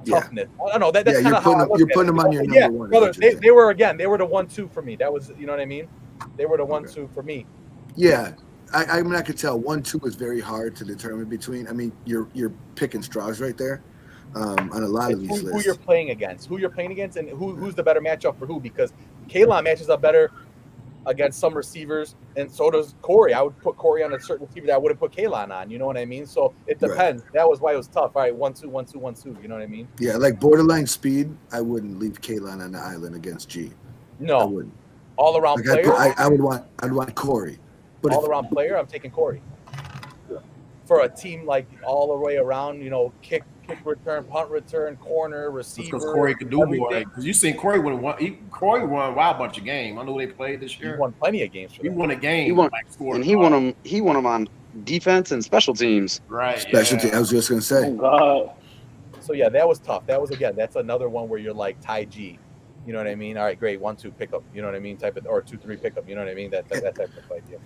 toughness. I don't know. That's kind of how you're putting him on your number yeah, one. brother. They were the 1-2 for me. That was, you know what I mean. They were the 1-2 for me. Yeah, I mean, I could tell 1-2 is very hard to determine between. I mean, you're picking straws right there on a lot of these lists. Who you're playing against, and who's the better matchup for who, because Kalon matches up better against some receivers, and so does Corey. I would put Corey on a certain receiver that I wouldn't put Kalon on. You know what I mean? So it depends. Right. That was why it was tough. All right, 1-2, 1-2, 1-2. You know what I mean? Yeah, like borderline speed, I wouldn't leave Kalon on the island against G. No, I wouldn't. All around player. I'd want Corey. But all around player, I'm taking Corey. For a team like all the way around, kick return, punt return, corner, receiver. Because Corey could do more. Because you seen Corey won a wild bunch of games. I know they played this year. He won plenty of games. He won a game. He won them. He won them on defense and special teams. Right. Special teams. I was just gonna say. Oh God. So yeah, that was tough. That was that's another one where you're like Ty G. You know what I mean? All right, great. 1-2 pickup. You know what I mean? Or 2-3 pickup. You know what I mean? That type of idea.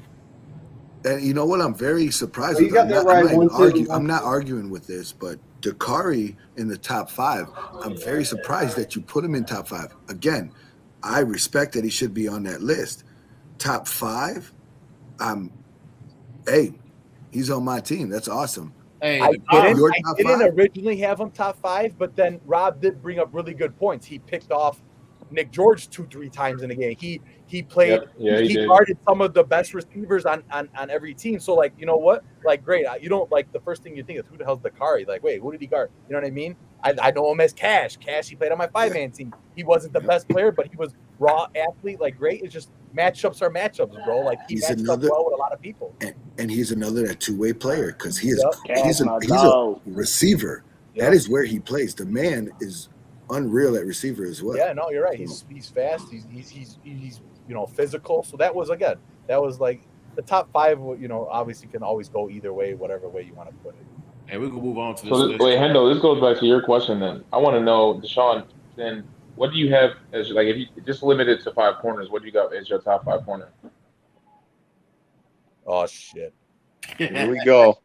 And you know what? I'm very surprised. You got that right. I'm not arguing with this, but Dakari in the top 5. I'm very surprised that you put him in top 5. Again, I respect that he should be on that list. Top 5. Hey, he's on my team. That's awesome. Hey, I Your top didn't five? originally have him top 5, but then Rob did bring up really good points. He picked off Nick George 2-3 times in a game. He played. Yep. Yeah, he did. Guarded some of the best receivers on every team. So like, you know what? Like, great. You don't like the first thing you think is who the hell's Dakari? Like, wait, who did he guard? You know what I mean? I know him as Cash. Cash. He played on my 5-man team. He wasn't the best player, but he was raw athlete. Like, great. It's just matchups are matchups, bro. Like he matched up well with a lot of people. And he's another that two-way player because he is Cash, he's my a dog. receiver. Yep. That is where he plays. The man is unreal at receiver as well. Yeah, no, you're right. He's fast. He's physical. So that was like the top 5. Obviously can always go either way, whatever way you want to put it. And we can move on to this. So wait, Hendo, this goes back to your question. Then I want to know, Deshaun. Then what do you have as like if you just limit it to 5 corners? What do you got as your top 5 corner? Oh shit! Here we go.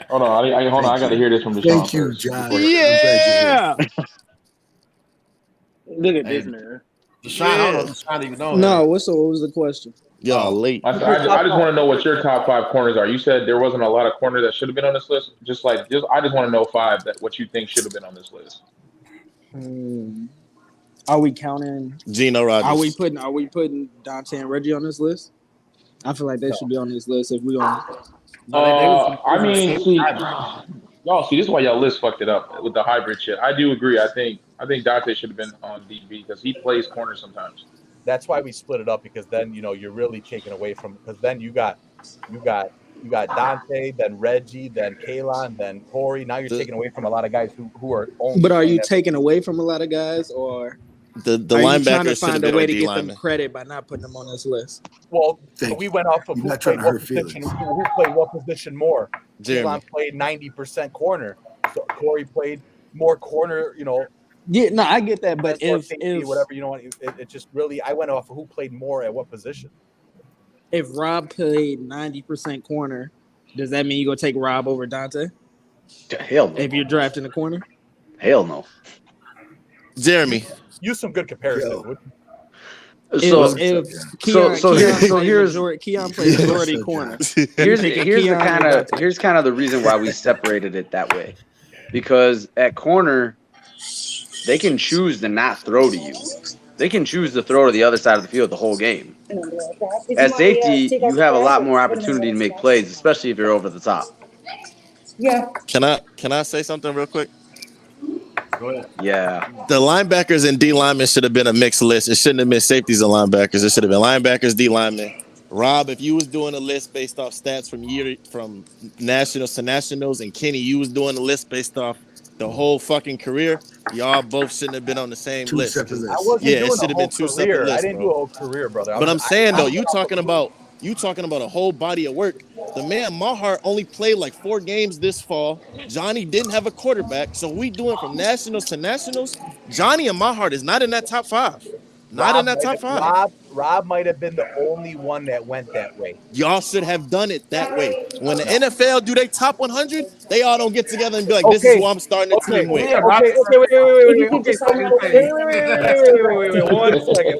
Hold on, hold on. I got to hear this from Deshaun. Thank you, first. John. Yeah. Look at this, man. Deshaun, I don't know if Deshaun even know. No, what was the question? Y'all late. I just want to know what your top 5 corners are. You said there wasn't a lot of corners that should have been on this list. I just want to know 5 that what you think should have been on this list. Are we counting Gino Rogers? Are we putting Dante and Reggie on this list? I feel like they should be on this list if we on. I mean, see, y'all see, this is why y'all list fucked it up with the hybrid shit. I do agree. I think Dante should have been on DB because he plays corner sometimes. That's why we split it up, because then you're really taking away from, because then you got Dante, then Reggie, then Kalon, then Corey. Now you're taking away from a lot of guys who are only. But are you taking away from a lot of guys, or the linebackers should have been a way on to D get lineman? them credit by not putting them on this list? Well, we went off of who played what position more. Kalon played 90% corner. So Corey played more corner. Yeah, no, I get that, but if whatever, it just really, I went off of who played more at what position. If Rob played 90% corner, does that mean you gonna take Rob over Dante? Hell no. If you're drafting a corner? Hell no. Jeremy, use some good comparison. Keon plays majority corner. Here's kind of the reason why we separated it that way, because at corner they can choose to not throw to you. They can choose to throw to the other side of the field the whole game. At safety, you have a lot more opportunity to make plays, especially if you're over the top. Yeah. Can I say something real quick? Go ahead. Yeah. The linebackers and D linemen should have been a mixed list. It shouldn't have been safeties and linebackers. It should have been linebackers, D linemen. Rob, if you was doing a list based off stats from nationals to nationals, and Kenny, you was doing a list based off the whole fucking career, y'all both shouldn't have been on the same list. I wasn't it doing should have been 2 separate lists. I didn't do a whole career, brother. But I'm saying though, you talking about a whole body of work. The man Maher only played like 4 games this fall. Johnny didn't have a quarterback, so we doing from nationals to nationals. Johnny and Maher is not in that top 5. Not in that top 5. Rob might have been the only one that went that way. Y'all should have done it that way. When the NFL do they top 100, they all don't get together and be like, "This is who I'm starting the team with." Wait. One second.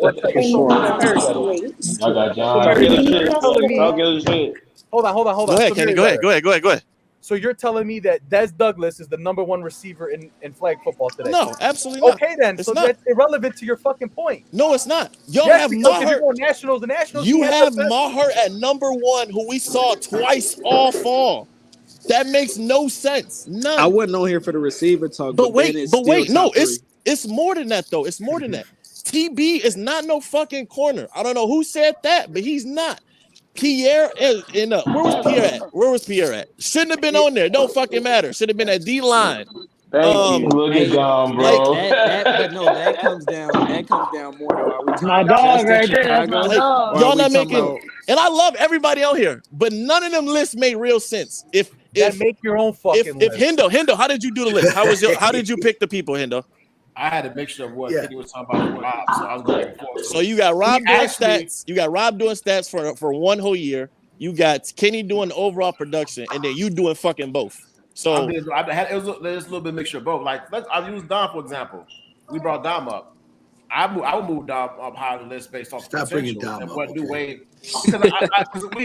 Hold on. Go ahead, Kenny. Go ahead. So you're telling me that Des Douglas is the number 1 receiver in flag football today? No, absolutely not. Okay, then. It's so not. that's irrelevant to your fucking point. No, it's not. Y'all Yes, have because if Maher. you're going nationals to nationals, You have Maher at number 1, who we saw twice all fall. That makes no sense. None. I wasn't on here for the receiver talk. But wait. No, it's more than that though. It's more than that. TB is not no fucking corner. I don't know who said that, but he's not. Pierre where was Pierre at? Shouldn't have been on there. Don't fucking matter. Should have been at D line. Thank you. Look at Dom, bro. That comes down more to are we talking My dog right there. That's my dog. Y'all not making. And I love everybody on here, but none of them lists made real sense. If make your own fucking list. Hendo, how did you do the list? How did you pick the people, Hendo? I had a mixture of what Kenny was talking about with Rob, so I was going back and forth. So you got Rob doing stats. You got Rob doing stats for 1 whole year. You got Kenny doing the overall production, and then you doing fucking both. So there's a little bit of mixture of both. Like I'll use Dom for example. We brought Dom up. I would move Dom up higher on the list based off Stop bringing Dom up. Because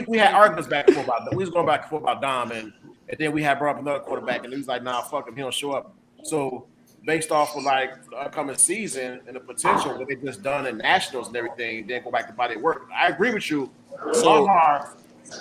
we had arguments back and forth about that. We was going back and forth about Dom, and and then we had brought up another quarterback, and he was like, "Nah, fuck him, he don't show up." So based off of like the upcoming season and the potential what they just done in nationals and everything, then go back to body work. I agree with you. So, Maher,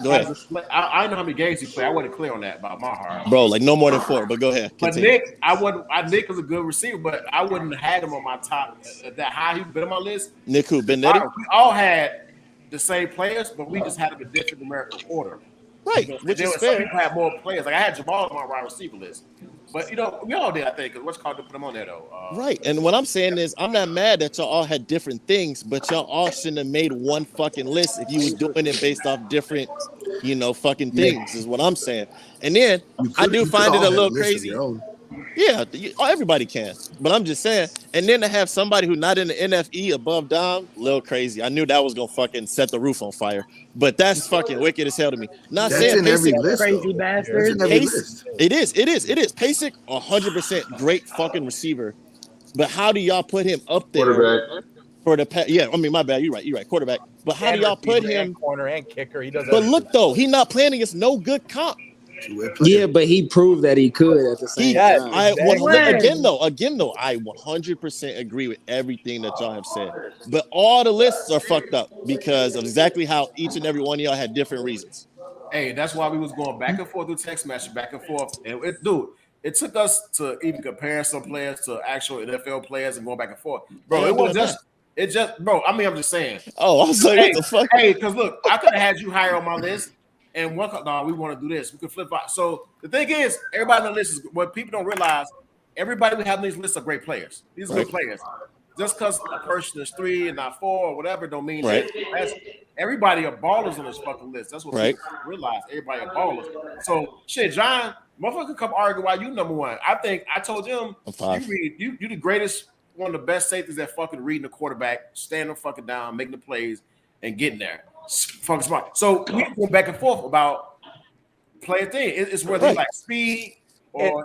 go ahead. I know how many games he played. I wasn't clear on that about Maher. Bro, like no more than 4, but go ahead. Continue. But Nick was a good receiver, but I wouldn't have had him on my top that high. He'd been on my list. Nick who? Benetti? We all had the same players, but we just had them in different numerical order. Right, which is fair. Some people had more players. Like I had Jamal on my wide receiver list. But, we all did, I think, because what's called to put them on there, though. Right. And what I'm saying is I'm not mad that y'all all had different things, but y'all all shouldn't have made one fucking list if you was doing it based off different, fucking things is what I'm saying. And then I do find it a little crazy. Yeah, everybody can. But I'm just saying. And then to have somebody who's not in the NFE above Dom, a little crazy. I knew that was going to fucking set the roof on fire. But that's fucking wicked as hell to me. Not that's saying in every list, crazy bastard. It is. Pasek, 100% great fucking receiver. But how do y'all put him up there? Quarterback. For the my bad. You're right. Quarterback. But how do y'all put him corner and kicker? He does. But look though, he's not playing against no good comp. Yeah, but he proved that he could at the same time. Again though, I 100% agree with everything that y'all have said. But all the lists are fucked up because of exactly how each and every one of y'all had different reasons. Hey, that's why we was going back and forth with text message, back and forth. And it took us to even compare some players to actual NFL players and going back and forth. Bro, I'm just saying. Oh, I was like, what the fuck? Hey, because look, I could have had you higher on my list. And we want to do this. We could flip out. So the thing is, everybody on the list is what people don't realize. Everybody we have on these lists are great players. These are good players. Just because a person is 3 and not 4 or whatever, don't mean that. Everybody are ballers on this fucking list. That's what people realize. Everybody are ballers. So shit, John, motherfucker come argue why you number 1. I think I told him you the greatest, one of the best safeties at fucking reading the quarterback, standing fucking down, making the plays, and getting there. Fucking smart. So we go back and forth about player thing. It's whether like speed or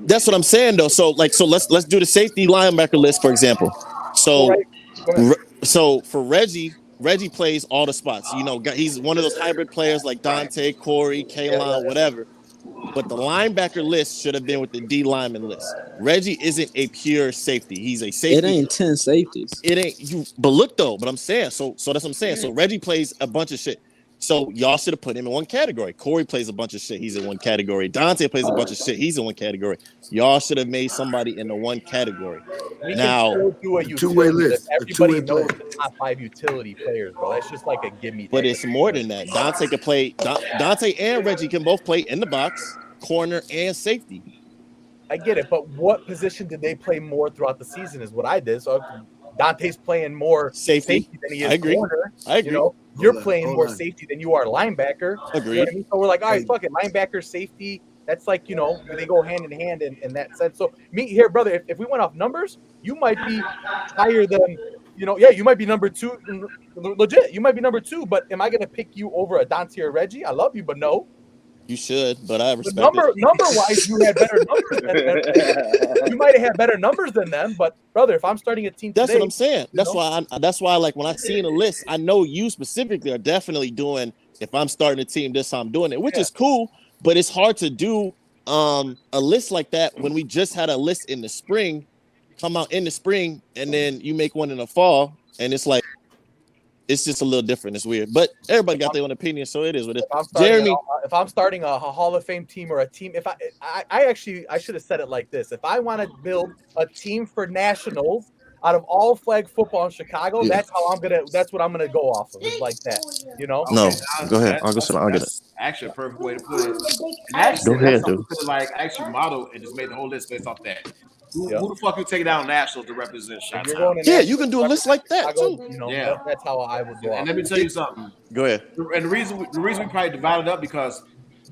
That's what I'm saying though. So let's do the safety linebacker list for example. So for Reggie plays all the spots. He's one of those hybrid players like Dante, Corey, Kaylon, whatever. But the linebacker list should have been with the D lineman list. Reggie isn't a pure safety. He's a safety. It ain't 10 safeties. It ain't you. But look though. But I'm saying so. That's what I'm saying. So Reggie plays a bunch of shit. So y'all should have put him in one category. Corey plays a bunch of shit. He's in one category. Dante plays a bunch of shit. He's in one category. Y'all should have made somebody in the one category. We now, can still do a two-way list. Everybody knows the top 5 utility players, bro. That's just like a gimme. But it's more than that. Dante can play. Dante and Reggie can both play in the box, corner, and safety. I get it, but what position did they play more throughout the season is what I did. So Dante's playing more safety than he is corner. I agree. You're playing more safety than you are linebacker. Agreed. You know what I mean? So we're like, all right, fuck it. Linebacker, safety, that's like, they go hand in hand in that sense. So me here, brother, if we went off numbers, you might be higher than, you might be number 2. Legit, you might be number 2, but am I going to pick you over a Dante or Reggie? I love you, but no. You should, but I respect number-wise, you had better numbers than them. You might have had better numbers than them, but brother, if I'm starting a team that's today, what I'm saying. That's why like when I see in a list, I know you specifically are definitely doing, if I'm starting a team, this how I'm doing it, which is cool, but it's hard to do a list like that when we just had a list in the spring, come out in the spring, and then you make one in the fall, and it's like, it's just a little different. It's weird, but everybody got their own opinion, so it is what it is. Jeremy, if I'm starting a Hall of Fame team or a team, if I should have said it like this: if I want to build a team for nationals out of all flag football in Chicago, that's what I'm gonna go off of. It's like that, No, go ahead. I'll get it. Actually, a perfect way to put it. Actually, go ahead, dude. Actually, model and just made the whole list based off that. Who the fuck you take down nationals to represent shots? Yeah, you can do a list like that too. That's how I would go. And let me tell you something. Go ahead. And the reason we probably divided up because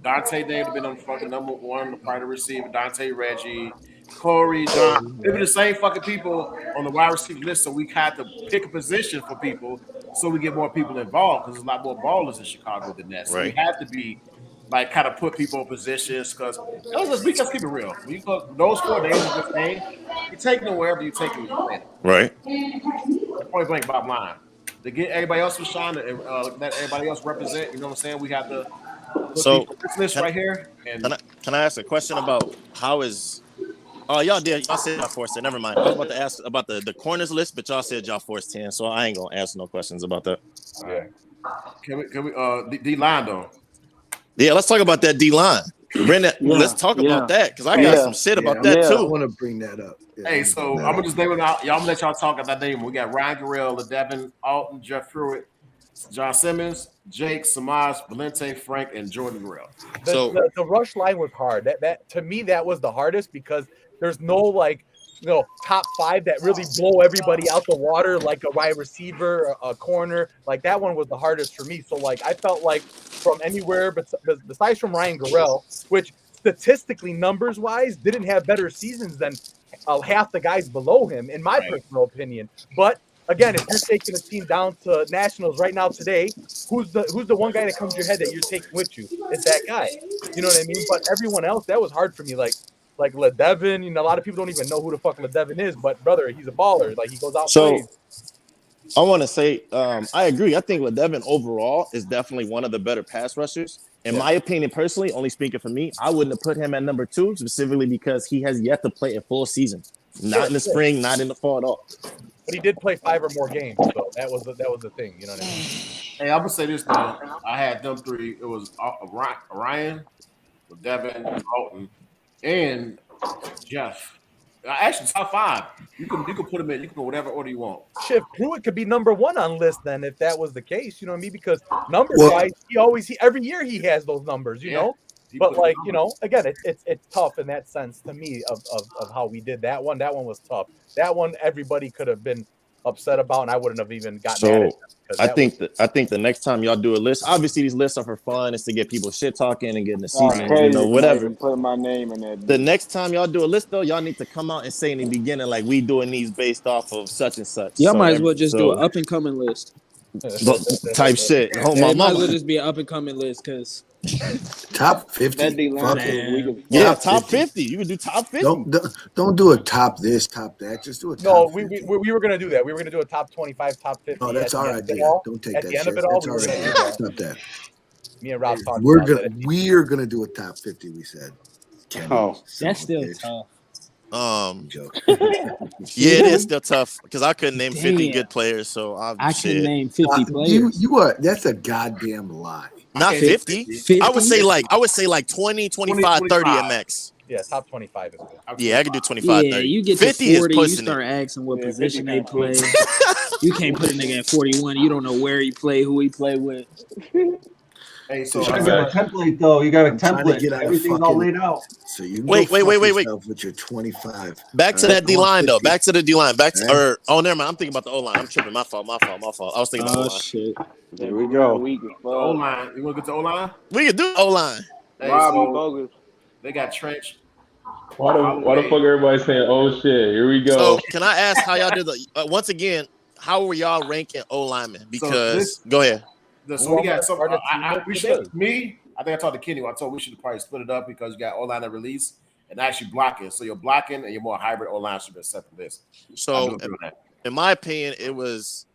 Dante Dave have been on fucking number 1, the part of receiver. Dante, Reggie, Corey, John. They were the same fucking people on the wide receiver list, so we had to pick a position for people so we get more people involved because there's a lot more ballers in Chicago than that. So we have to be like kind of put people in positions because let's keep it real. Those 4 names of this name, you take them wherever you take them. Right. Point blank, bottom line. To get everybody else to shine and let everybody else represent, you know what I'm saying? We have to So this list right here. And can I ask a question about how is? Oh, y'all said y'all forced it. Never mind. I was about to ask about the corners list, but y'all said y'all forced 10, so I ain't gonna ask no questions about that. Yeah. Can we D line though? Yeah, let's talk about that D line. Let's talk about that because I got some shit about that too. I want to bring that up. Yeah, hey, so I'm gonna just name it out. Y'all let y'all talk about that name. We got Ryan Garrell, LeDevin, Alton, Jeff Pruitt, John Simmons, Jake, Samaj, Valente, Frank, and Jordan Garrell. The rush line was hard. That to me that was the hardest because there's no top 5 that really blow everybody out the water like a wide receiver, a corner. Like that one was the hardest for me. So like I felt like from anywhere besides from Ryan Garrell, which statistically numbers wise didn't have better seasons than half the guys below him, in my personal opinion. But again, if you're taking a team down to nationals right now today, who's the one guy that comes to your head that you're taking with you? It's that guy. You know what I mean? But everyone else, that was hard for me. Like LeDevin, a lot of people don't even know who the fuck LeDevin is, but brother, he's a baller. Like he goes out and plays. I want to say, I agree. I think LeDevin overall is definitely one of the better pass rushers. In my opinion, personally, only speaking for me, I wouldn't have put him at number 2 specifically because he has yet to play a full season. Not in the spring, not in the fall at all. But he did play 5 or more games, so that was the thing. You know what I mean? Hey, I'm gonna say this though. I had them 3. It was Ryan, LeDevin, Alton, and Jeff. Actually, top 5. You can put him in. You can put whatever order you want. Shit, Pruitt could be number 1 on list then if that was the case. You know what I mean? Because numbers wise, every year he has those numbers. You know. But like again, it's tough in that sense to me of how we did that one. That one was tough. That one everybody could have been upset about, and I wouldn't have even gotten at it. I think the next time y'all do a list, obviously these lists are for fun. It's to get people shit talking and getting the season, whatever. Put my name in there. The next time y'all do a list, though, y'all need to come out and say in the beginning, like, we doing these based off of such and such. Y'all might as well just do an up and coming list. Type shit. Oh, my might as well just be an up and coming list because top 50. Top 50. You can do top 50. Don't do a top this, top that. Just do a top 50. We were gonna do that. We were gonna do a top 25, top 50. Oh, that's our idea. Don't take that shit. At the end of it all, stop that. Me and Rob talked about that. We're gonna do a top 50. We said. That's still tough. Yeah, it is still tough because I couldn't name 50 good players, so I couldn't name 50 players. You are. That's a goddamn lie. Not 50. I would say like 20, 25, 30 at max. Yeah, top 25 is good. Yeah, I could do 25, 30. You get 50 to 40, you start asking what position they play. You can't put a nigga at 41. You don't know where he play, who he play with. Hey, so you got a template though. You got a template. Everything's all laid out. So you wait. With your 25. Back to that D line though. Back to the D line. Never mind. I'm thinking about the O line. I'm tripping. My fault. I was thinking about O line. Shit. There we go. O line. You want to get to O line? We can do O line. Hey, so they got Trench. Why the fuck everybody saying oh shit? Here we go. So can I ask how y'all did the once again? How were y'all ranking O linemen? Because go ahead. So we got some. I think I talked to Kenny. I told we should probably split it up because you got O line and release and actually blocking. So you're blocking and you're more hybrid O line should be a separate list. So in my opinion, it was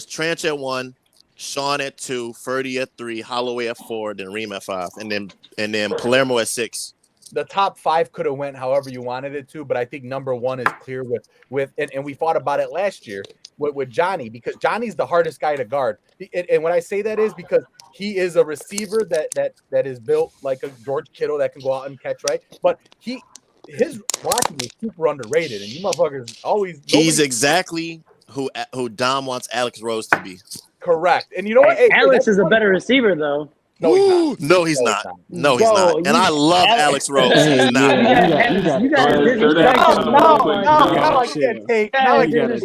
Trench at 1, Sean at 2, Ferdy at 3, Holloway at 4, then Reem at 5, and then Palermo at 6. The top 5 could have went however you wanted it to, but I think number 1 is clear with and we fought about it last year with Johnny because Johnny's the hardest guy to guard. And when I say that is because he is a receiver that is built like a George Kittle that can go out and catch, right? But his blocking is super underrated, and you motherfuckers always. He's exactly who Dom wants Alex Rose to be. Correct, and you know what? Hey, Alex is a better receiver though. No, he's not. No, he's not. And I love Alex Rose. He's not. You got now I can't take. Now I can't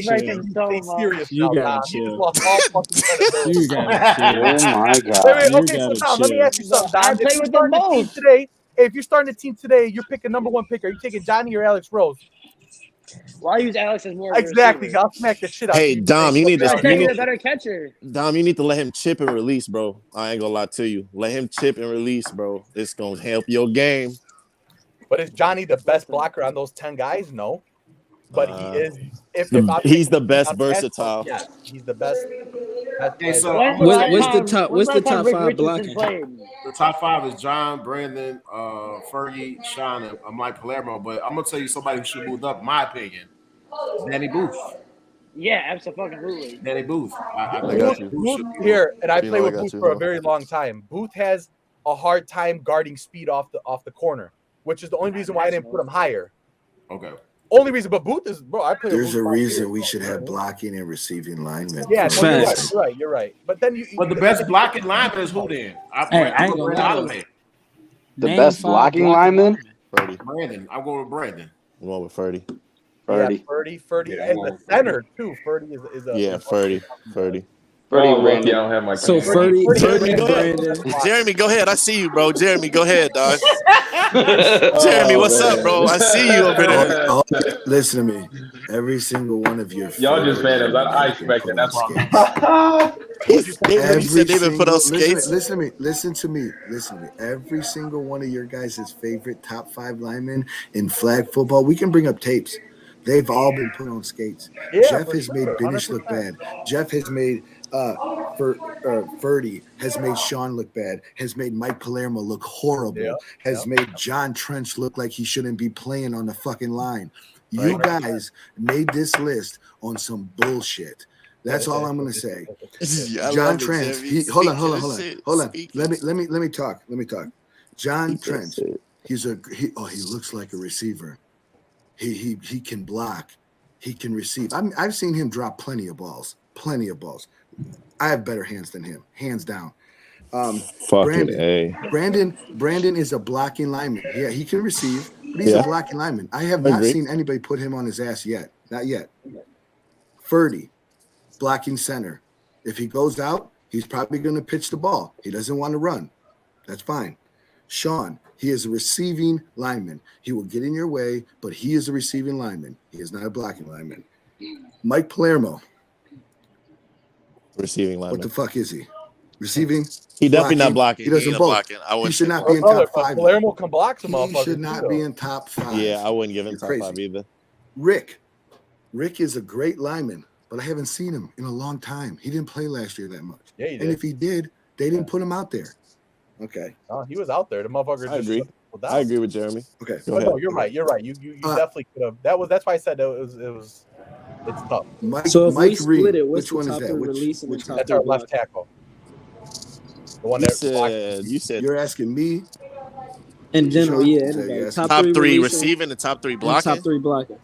take serious. You got to chill. Oh my God. Wait, okay, so Tom, let me ask you something. Don. If you're starting a team today, if you're starting a team today, you're picking number 1 pick. Are you taking Johnny or Alex Rose? Why use Alex as more? Exactly. I'll smack the shit out. Hey, Dom, you need to. a better catcher. Dom, you need to let him chip and release, bro. I ain't gonna lie to you. Let him chip and release, bro. It's gonna help your game. But is Johnny the best blocker on those 10 guys? No. But he is. He's the best versatile. Yeah, he's the best. Okay, so what's the top Rick 5 Richardson blocking? played? The top 5 is John, Brandon, Fergie, Sean, and Mike Palermo. But I'm gonna tell you somebody who should move up, in my opinion. Danny Booth. Yeah, absolutely. Danny Booth. I Booth here, and I You played know I with got Booth you, for a huh? very long time. Booth has a hard time guarding speed off the corner, which is the only reason why I didn't put him higher. Okay. Only reason, but Booth is I play. There's with Booth a reason we should have blocking and receiving linemen. Yeah, no, you're right. But then But the best blocking lineman is who then? I ain't gonna lie. Holloway. The best blocking lineman? Ferdy. Brandon. I'm going with Brandon. I'm going with Ferdy. Ferdy. Yeah, Ferdy, and the center too. Ferdy is a Ferdy. Ferdy and Brandon. I don't have my So Ferdy go ahead. Jeremy, go ahead. I see you, bro. Jeremy, go ahead, dog. Jeremy, what's up, bro? I see you over there. Listen to me. Every single one of your y'all just mad. I expect that. That's why. He said David put on skates. Listen to me. Every single one of your guys' favorite top 5 linemen in flag football, we can bring up tapes. They've all been put on skates. Yeah, Jeff has made Binish look bad. Jeff has made Ferdy has made Sean look bad, has made Mike Palermo look horrible, has made John Trench look like he shouldn't be playing on the fucking line. You guys made this list on some bullshit. That's all I'm gonna say. John Trench. Hold on. Let me talk. John Trench. He looks like a receiver. He can block. He can receive. I've seen him drop plenty of balls. I have better hands than him, hands down. Brandon is a blocking lineman. Yeah, he can receive, but he's a blocking lineman. I have not seen anybody put him on his ass yet. Not yet. Ferdy, blocking center. If he goes out, he's probably going to pitch the ball. He doesn't want to run. That's fine. Sean, he is a receiving lineman. He will get in your way, but he is a receiving lineman. He is not a blocking lineman. Mike Palermo. Receiving lineman. What the fuck is he? Receiving? He definitely not blocking. He doesn't both. He should not be in top 5. Palermo can block some motherfuckers. He should not be in top 5. Yeah, I wouldn't give him top 5 either. Rick is a great lineman, but I haven't seen him in a long time. He didn't play last year that much. Yeah, he did. And if he did, they didn't put him out there. Okay. Oh, he was out there. The motherfucker. I agree with Jeremy. Okay. No, you're right. You definitely could have. That's why I said it's tough. So if Mike we split Reed, it, what's which the one top is that? 3 Which release and the top 3 That's our left tackle. The one you said you're asking me in general, top 3 receiving and top 3 blocking. Top 3 blocking.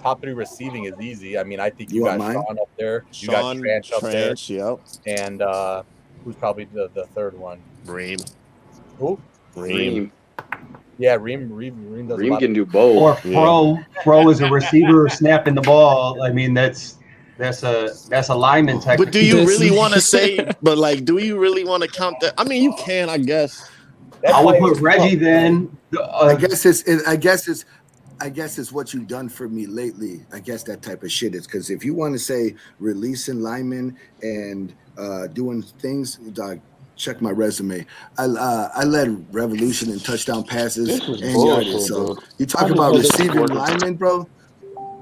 Top 3 receiving is easy. I mean, I think you want got mine? Sean up there. You Sean, got Trench up there. Yep. And who's probably the third one? Ream. Who? Ream. Yeah, Ream does Ream can do both. Or Pro is a receiver snapping the ball. I mean, that's a lineman technique. But do you really want to say? But like, do you really want to count that? I mean, you can, I guess. I would put Reggie then. I guess it's what you've done for me lately. I guess that type of shit is because if you want to say releasing linemen and doing things, dog, check my resume. I led revolution and touchdown passes and yardage. So you talk about receiving linemen, bro.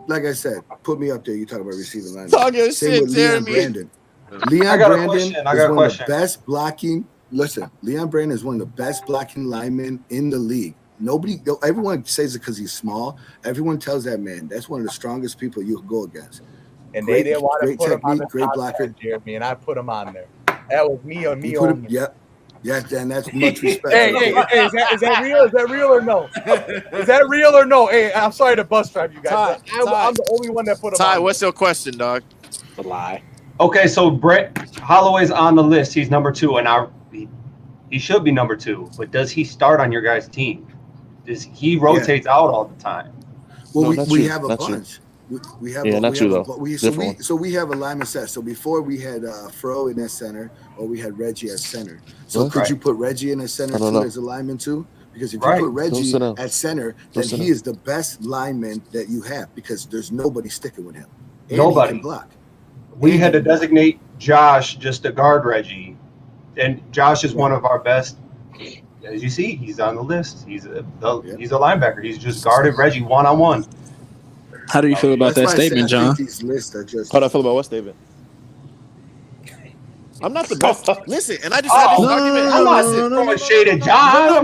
Like I said, put me up there. You talk about receiving linemen. Talk your Same shit, with Leon Jeremy. Brandon. Leon Brandon is one of the best blocking. Listen, Leon Brandon is one of the best blocking linemen in the league. Everyone says it because he's small. Everyone tells that man that's one of the strongest people you can go against. And they didn't want to put him on the great top blocker, 10, Jeremy, and I put him on there. That was me on me. Yeah, and that's much respect. Hey, is that real? Is that real or no? Is that real or no? Hey, I'm sorry to bust drive you guys. I'm the only one that put him on. What's your question, dog? A lie. Okay, so Brett Holloway's on the list. He's number 2, and he should be number 2. But does he start on your guys' team? He rotates out all the time? Well, we have a bunch. We have we have a lineman set. So before we had Fro in that center, or we had Reggie as center. So could you put Reggie in a center too as a lineman too? Because if you put Reggie at center, then he is the best lineman that you have because there's nobody sticking with him. And nobody he can block. We had to designate Josh just to guard Reggie, and Josh is one of our best. As you see, he's on the list. He's a linebacker. He's just guarded Reggie one-on-one. How do you feel about that statement, John? These lists are just. How do I feel about what statement? I'm not the best. Listen, and I just had this argument. I'm not throwing shade at John.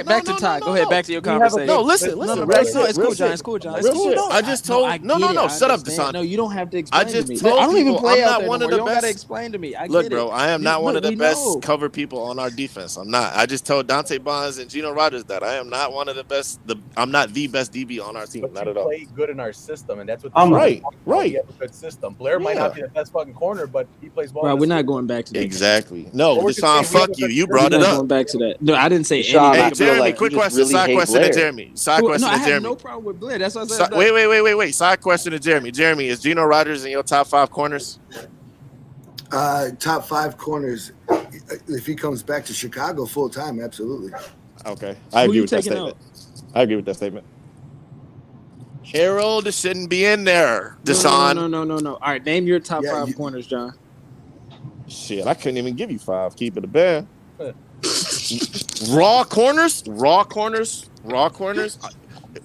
Back to Ty. Go ahead. Back to your conversation. No, listen. No, Real it's cool, shit. John. It's cool, John. Real shit. I just told. No. Shut up, Deshaun. No, you don't have to explain I just to me. told I don't even people play I'm out not there one no of more. the You don't gotta best. explain to me. Look, bro, I am not one of the best cover people on our defense. I'm not. I just told Dante Bonds and Gino Rogers that I am not one of the best. I'm not the best DB on our team. But not you at all. play good in our system, and that's what. I'm right. You have a good system. Blair might not be the best fucking corner, but he plays ball. Bro, we're not going back to that. Exactly. No, Deshaun, fuck you. You brought it up. Going back to that. No, I didn't say Deshaun, anything. Hey, Jeremy, quick question. Side question to Jeremy. Side question No, to I have Jeremy. no problem with Blair. That's what I said. Wait. Side question to Jeremy. Jeremy, is Gino Rogers in your top 5 corners? Top 5 corners. If he comes back to Chicago full time, absolutely. Okay, I agree with that statement. I agree with that statement. Harold shouldn't be in there. Deshaun. No. All right, name your top 5 corners, John. Shit, I couldn't even give you 5. Keep it a bear. Raw corners.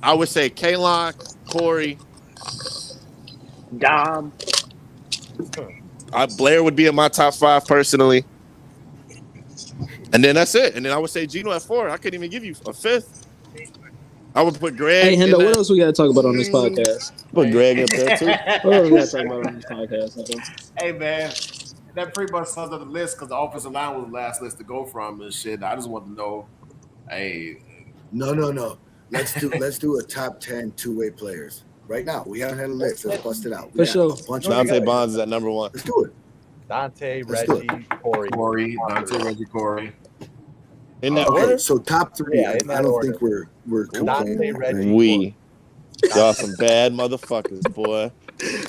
I would say Kalon, Corey, Dom. Blair would be in my top 5 personally. And then that's it. And then I would say Gino at 4. I couldn't even give you a 5th. I would put Greg. Hey, Hendo, what else we got to talk about on this podcast? Put Greg up there too. What else we got to talk about on this podcast? Hey, man, that pretty much sums up the list because the offensive line was the last list to go from and shit. I just want to know, hey. No. Let's do a top 10 two-way players right now. We haven't had a list. Let's bust it out. For sure. Dante Bonds is at number 1. Let's do it. Dante, Reggie, Corey, Dante, Reggie, Corey. In that okay, order? so top 3. Yeah, I don't think we're Dante, Reggie, we. Y'all some bad motherfuckers, boy.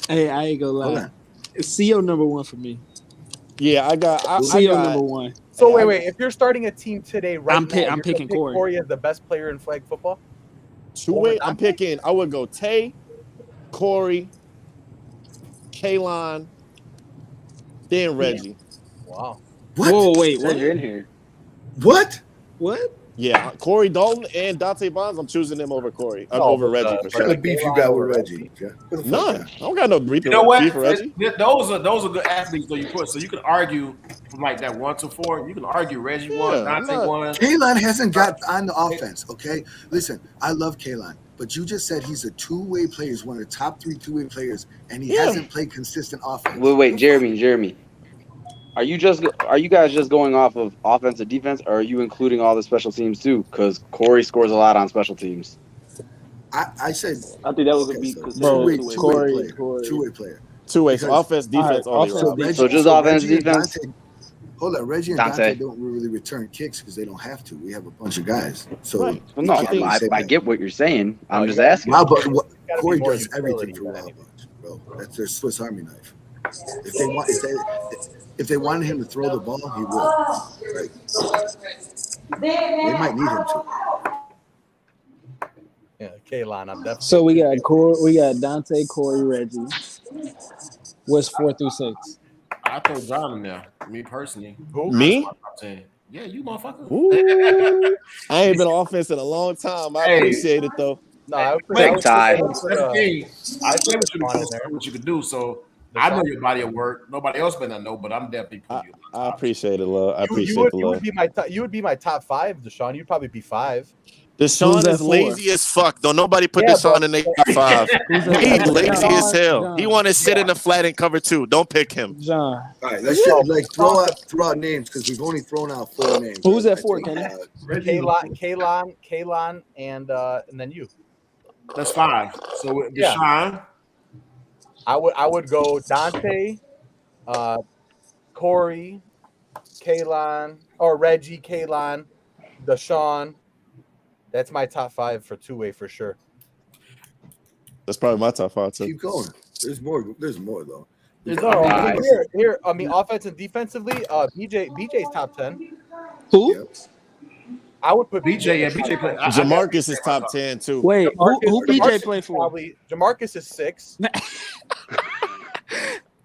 Hey, I ain't gonna lie. CO number 1 for me. Yeah, I got number 1. So wait. If you're starting a team today, I'm picking Corey. Corey is the best player in flag football. Two-way, I'm picking. I would go Tay, Corey, Kalon, then Reggie. Wow. What? Whoa, wait, what? You're in here. What? Yeah, Corey Dalton and Dante Bonds. I'm choosing them over Corey. Over Reggie for What sure. kind of beef you got with Reggie? None. I don't got no beef. You know what? Beef for Reggie. Those are good athletes that you put. So you can argue from like that 1 to 4. You can argue Reggie 1, Dante 1. Kalon hasn't got on the offense. Okay, listen, I love Kalon, but you just said he's a two-way player. He's one of the top 3 two-way players, and he hasn't played consistent offense. Wait, Jeremy. Are you guys just going off of offense and defense, or are you including all the special teams too? Because Corey scores a lot on special teams. I said I think that was a beat. Two-way player. Two-way, so offense, defense, all So just offense, defense. Hold on, Reggie and Dante don't really return kicks because they don't have to. We have a bunch of guys. So no, I get what you're saying. I'm just asking. Wow, but Corey does everything for Wild Bunch, bro. That's their Swiss Army knife. If they wanted him to throw the ball, he would. Right? They might need him to. Yeah, Kalon, I'm definitely. So we got Dante, Corey, Reggie. What's 4 through 6? I throw John in there. Me personally. Me? Yeah, you motherfucker. Ooh. I ain't been on offense in a long time. I appreciate it though. No, I Big tie. I say what you could do. So I know your body of work. Nobody else may not know, but I'm definitely putting you. I appreciate it, love. I appreciate the love. You would be my top 5, Deshaun. You'd probably be 5. Deshaun is lazy as fuck. Don't nobody put Deshaun in their top 5. He's lazy as hell. He want to sit in the flat and cover 2. Don't pick him. John. All right, let's just throw out names because we've only thrown out 4 names. Who's that for, Kenny? Kalon, and then you. That's 5. So with Deshaun, I would go Dante, Corey, Kalon, or Reggie, Kalon, Deshaun. That's my top 5 for two-way for sure. That's probably my top 5 too. Keep going. There's more though. Here. I mean, offense and defensively, BJ's top 10. Who? Yep. I would put BJ. Yeah, BJ play. Jamarcus is top 10 too. Wait, who BJ play for? Probably Jamarcus is 6.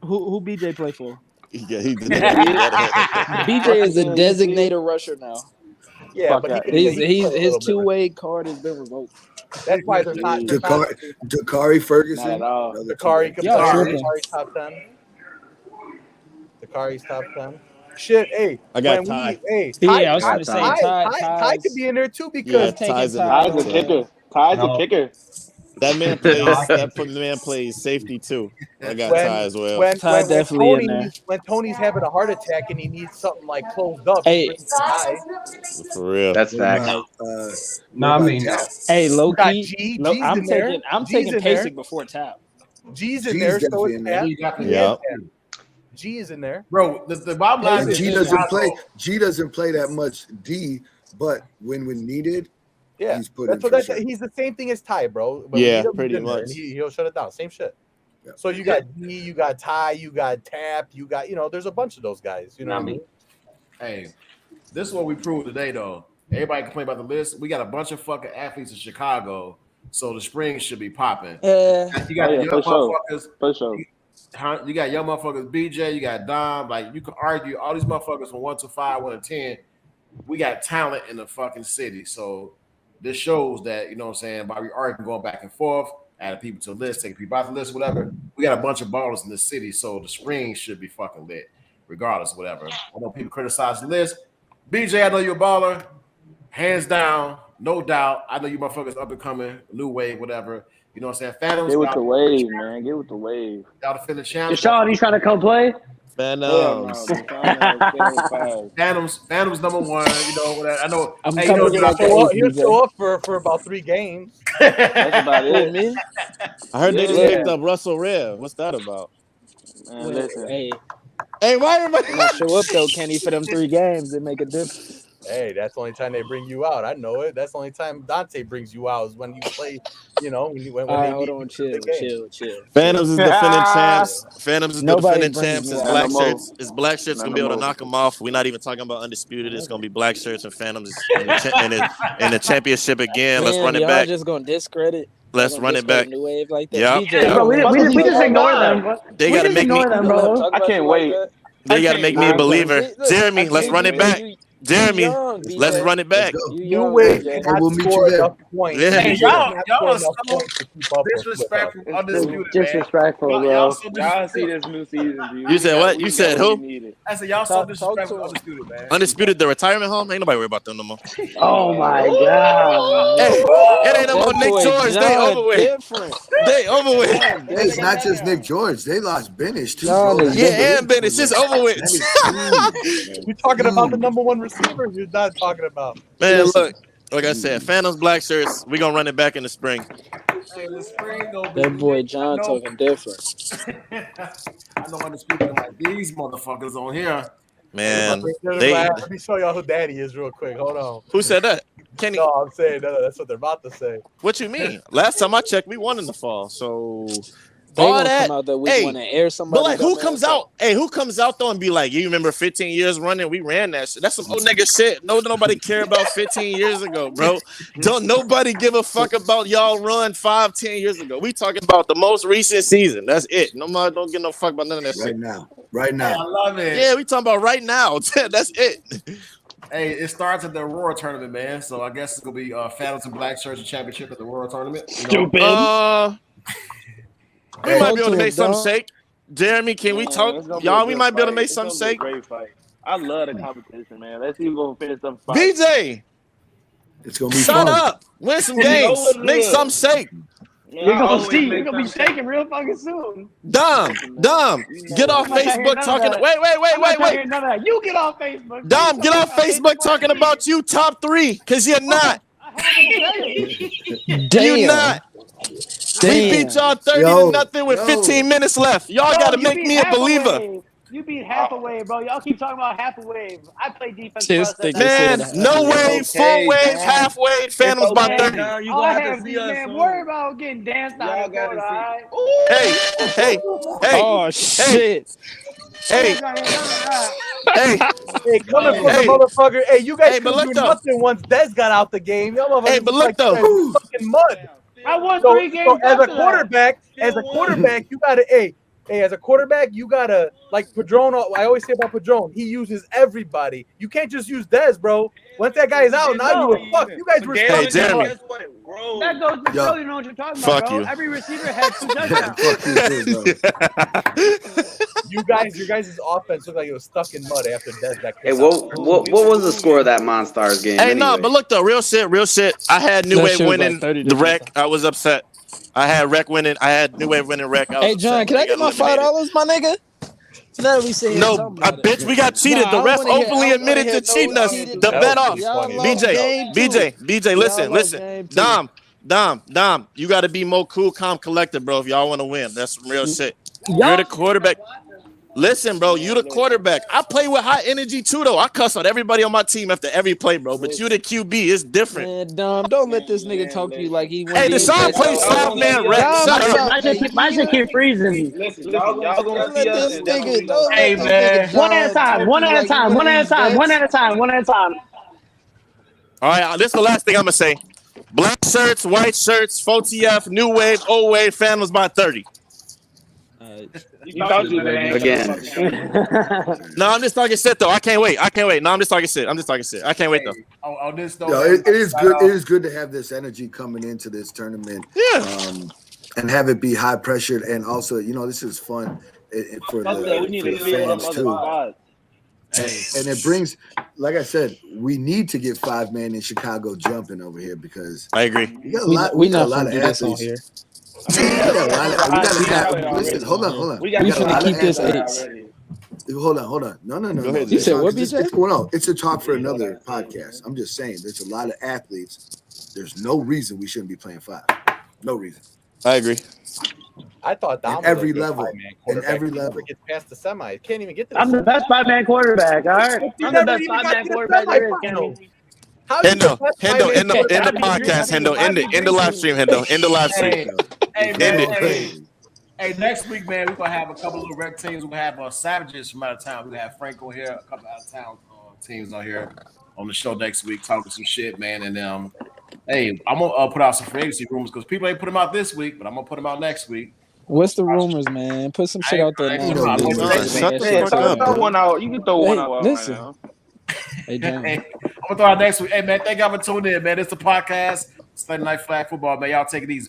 Who BJ play for? Yeah, he did. BJ is a designated rusher now. Yeah, but his two-way card has been revoked. That's why there's not Dakari Ferguson. Dakari top 10. Sha'Carri's top 10. Shit, hey, I got Ty. Yeah, I was gonna say Ty could be in there too because Ty's in Ty's a kicker. Ty's a kicker. That man plays safety too. I got Ty as well. When Tony's having a heart attack and he needs something like closed up, he brings Ty. For real. That's facts. Hey, low key, G's I'm in there. taking G's in Pasek there. before Tap. G's in there, so it's Tap. Yeah. G is in there, bro. The bottom line is G doesn't play. G doesn't play that much D, but when needed, yeah, he's put in. He's the same thing as Ty, bro. But yeah, pretty much. He'll shut it down. Same shit. Yeah. So you got D, you got Ty, you got Tap, you got there's a bunch of those guys. You know what I mean? Hey, this is what we proved today, though. Everybody complain about the list. We got a bunch of fucking athletes in Chicago, so the spring should be popping. You got young motherfuckers. For sure. You got young motherfuckers, BJ, you got Dom. Like, you can argue all these motherfuckers from 1 to 5, 1 to 10. We got talent in the fucking city. So this shows that, you know what I'm saying, by we arguing going back and forth, adding people to the list, taking people out the list, whatever. We got a bunch of ballers in the city, so the spring should be fucking lit, regardless of whatever. I know people criticize the list. BJ, I know you're a baller. Hands down, no doubt. I know you motherfuckers up and coming, new wave, whatever. You know what I'm saying? Phantoms. Get with the wave, man. Get with the wave. Y'all defend the champs. Deshaun, you trying to come play? Phantoms number one. You know what I know. He'll show up for about 3 games. That's about it. Me? I heard they just picked up Russell Rev. What's that about? Man, listen. Hey, why everybody not show up though, Kenny, for them 3 games? It make a difference. Hey, that's the only time they bring you out. I know it. That's the only time Dante brings you out is when you play. When all right, hold on, chill. Phantoms is defending champs. Phantoms is defending champs. It's black shirts gonna be able to knock them off. We're not even talking about undisputed. It's gonna be black shirts and Phantoms in the championship again. Let's run it back. Just gonna discredit. Let's run it back. New wave like that. Yeah. Bro, we just ignore them. Bro. They gotta make me. Bro. I can't wait. They gotta make me a believer. Jeremy, let's run it back. Jeremy, let's run it back. You wait, and we'll meet you there. Hey, y'all are so disrespectful, undisputed. Disrespectful, bro. Y'all see this new season. You said what? You said who? I said y'all so disrespectful, undisputed, man. Undisputed, the retirement home. Ain't nobody worried about them no more. Oh my god! Hey, it ain't no more Nick George. They over with. They over with. It's not just Nick George. They lost Benish too. Yeah, and Benish. It's over with. You're talking about the number 1 receiver. You're not talking about. Man, look. Like I said, Phantoms black shirts. We gonna run it back in the spring. Hey, the spring that boy John talking different. I know undisputed like these motherfuckers on here. Man, let me show y'all who Daddy is real quick. Hold on. Who said that? Kenny. No, I'm saying that's what they're about to say. What you mean? Last time I checked, we won in the fall. So they all that. Come out that we want to air somebody. But like, who comes out? Hey, who comes out though and be like, you remember 15 years running? We ran that shit. That's some old nigga shit. Nobody care about 15 years ago, bro. Don't nobody give a fuck about y'all run 5-10 years ago. We talking about the most recent season. That's it. Nobody don't give no fuck about none of that shit. Right now. I love it. Yeah, we talking about right now. That's it. Hey, it starts at the Aurora tournament, man. So I guess it's gonna be Phantoms and Black Shirts championship at the Aurora tournament. Stupid. We might be able to make something shake. Jeremy, can we talk? Y'all, we might be able to make something shake. Great fight. I love the competition, man. Let's see who's gonna finish them fights. BJ, it's gonna be shut fun. up. Win some games. Make something shake. We're gonna see. We're gonna be shaking real fucking soon. Dom, get off Facebook talking. Wait. None of that. You get off Facebook. Dom, get off Facebook talking about you top 3 because you're not. You're not. We beat y'all 30-0 with 15 minutes left. Y'all got to make me a believer. You beat half a wave, bro. Y'all keep talking about half a wave. I play defense. Man, no wave, full wave, half wave. Phantoms by 30. You gonna have to see us. Man, worry about getting danced out of the court, all right? Hey. Oh shit. Hey, coming from the motherfucker. Hey, you guys couldn't do nothing once Des got out the game. Y'all motherfuckers. Hey, but look though, fucking mud. I won 3 games. So as a quarterback, you gotta hey, as a quarterback, you gotta like Padron. I always say about Padron, he uses everybody. You can't just use Dez, bro. Once that guy is out, now you were fucked. You guys were Hey, Jeremy. That goes to show you know what you're talking about, Fuck bro. you. Every receiver had 2 touchdowns. Fuck you too, bro. Your guys' offense looked like it was stuck in mud after Dez got Hey, kicked what was the score of that Monstars game? Hey, anyway? no, but look though, real shit. I had New That Wave shit was winning like 30 the rec. I was upset. I had rec winning. I had New Wave winning rec. Hey, John, can I get my $5, my nigga? So now we saying no, something about bitch, we got cheated. Nah, the I ref don't wanna openly hear- admitted to cheating us. cheated. The bet off. Y'all lost game BJ, Y'all listen. lost game Dom, you got to be more cool, calm, collected, bro, if y'all want to win. That's some real shit. You're the quarterback. Listen, bro, you the quarterback. I play with high energy too, though. I cuss out everybody on my team after every play, bro. But you the QB, it's different. Man, Dom, don't let this nigga talk to you like he. Hey, Deshaun plays 5-man rec. Shut up. I should keep freezing. Listen, y'all gonna Don't see let us. this and that's what nigga. we Don't gonna let do. this nigga. One at a time. One at a time. One at a time. One at a time. One at a time. All right, this is the last thing I'm gonna say. Black shirts, white shirts, 4TF, new wave, old wave, fan was by 30. You thought you Again. No, I'm just talking shit though. I can't wait. No, I'm just talking shit. I can't wait though. On this though, Yo, it is good. It is good to have this energy coming into this tournament. Yeah. And have it be high pressured, and also, you know, this is fun for the fans too. And it brings, like I said, we need to get 5-man in Chicago jumping over here because I agree. We got a lot. We got a lot of athletes. Here. Listen, hold on. We finna keep this 8. Hold on. No. You said what, BJ? No, it's a talk for another podcast. I'm just saying, there's a lot of athletes. There's no reason we shouldn't be playing 5. No reason. I agree. I thought Dom At every was a good level. 5-man In quarterback. every He never level. gets past the semi. Can't even get to the I'm the best 5-man quarterback. All right, I'm the best 5-man quarterback there is, Kenny. Hendo, in the podcast, Hendo, in the live stream, Hendo, in the live stream. Hey, man, hey, next week, man, we're gonna have a couple of rec teams. We're gonna have Savages from out of town. We have Franco here, a couple out of town teams on here on the show next week, talking some shit, man. And hey, I'm gonna put out some free agency rumors because people ain't put them out this week, but I'm gonna put them out next week. What's the rumors, man? Put some shit out there now. Shut the fuck up, throw one out. You can throw one out listen. right now. Hey, John. Hey, I'm gonna throw out next week. Hey, man, thank y'all for tuning in, man. It's the podcast, Sunday Night Flag Football, man. Y'all take it easy.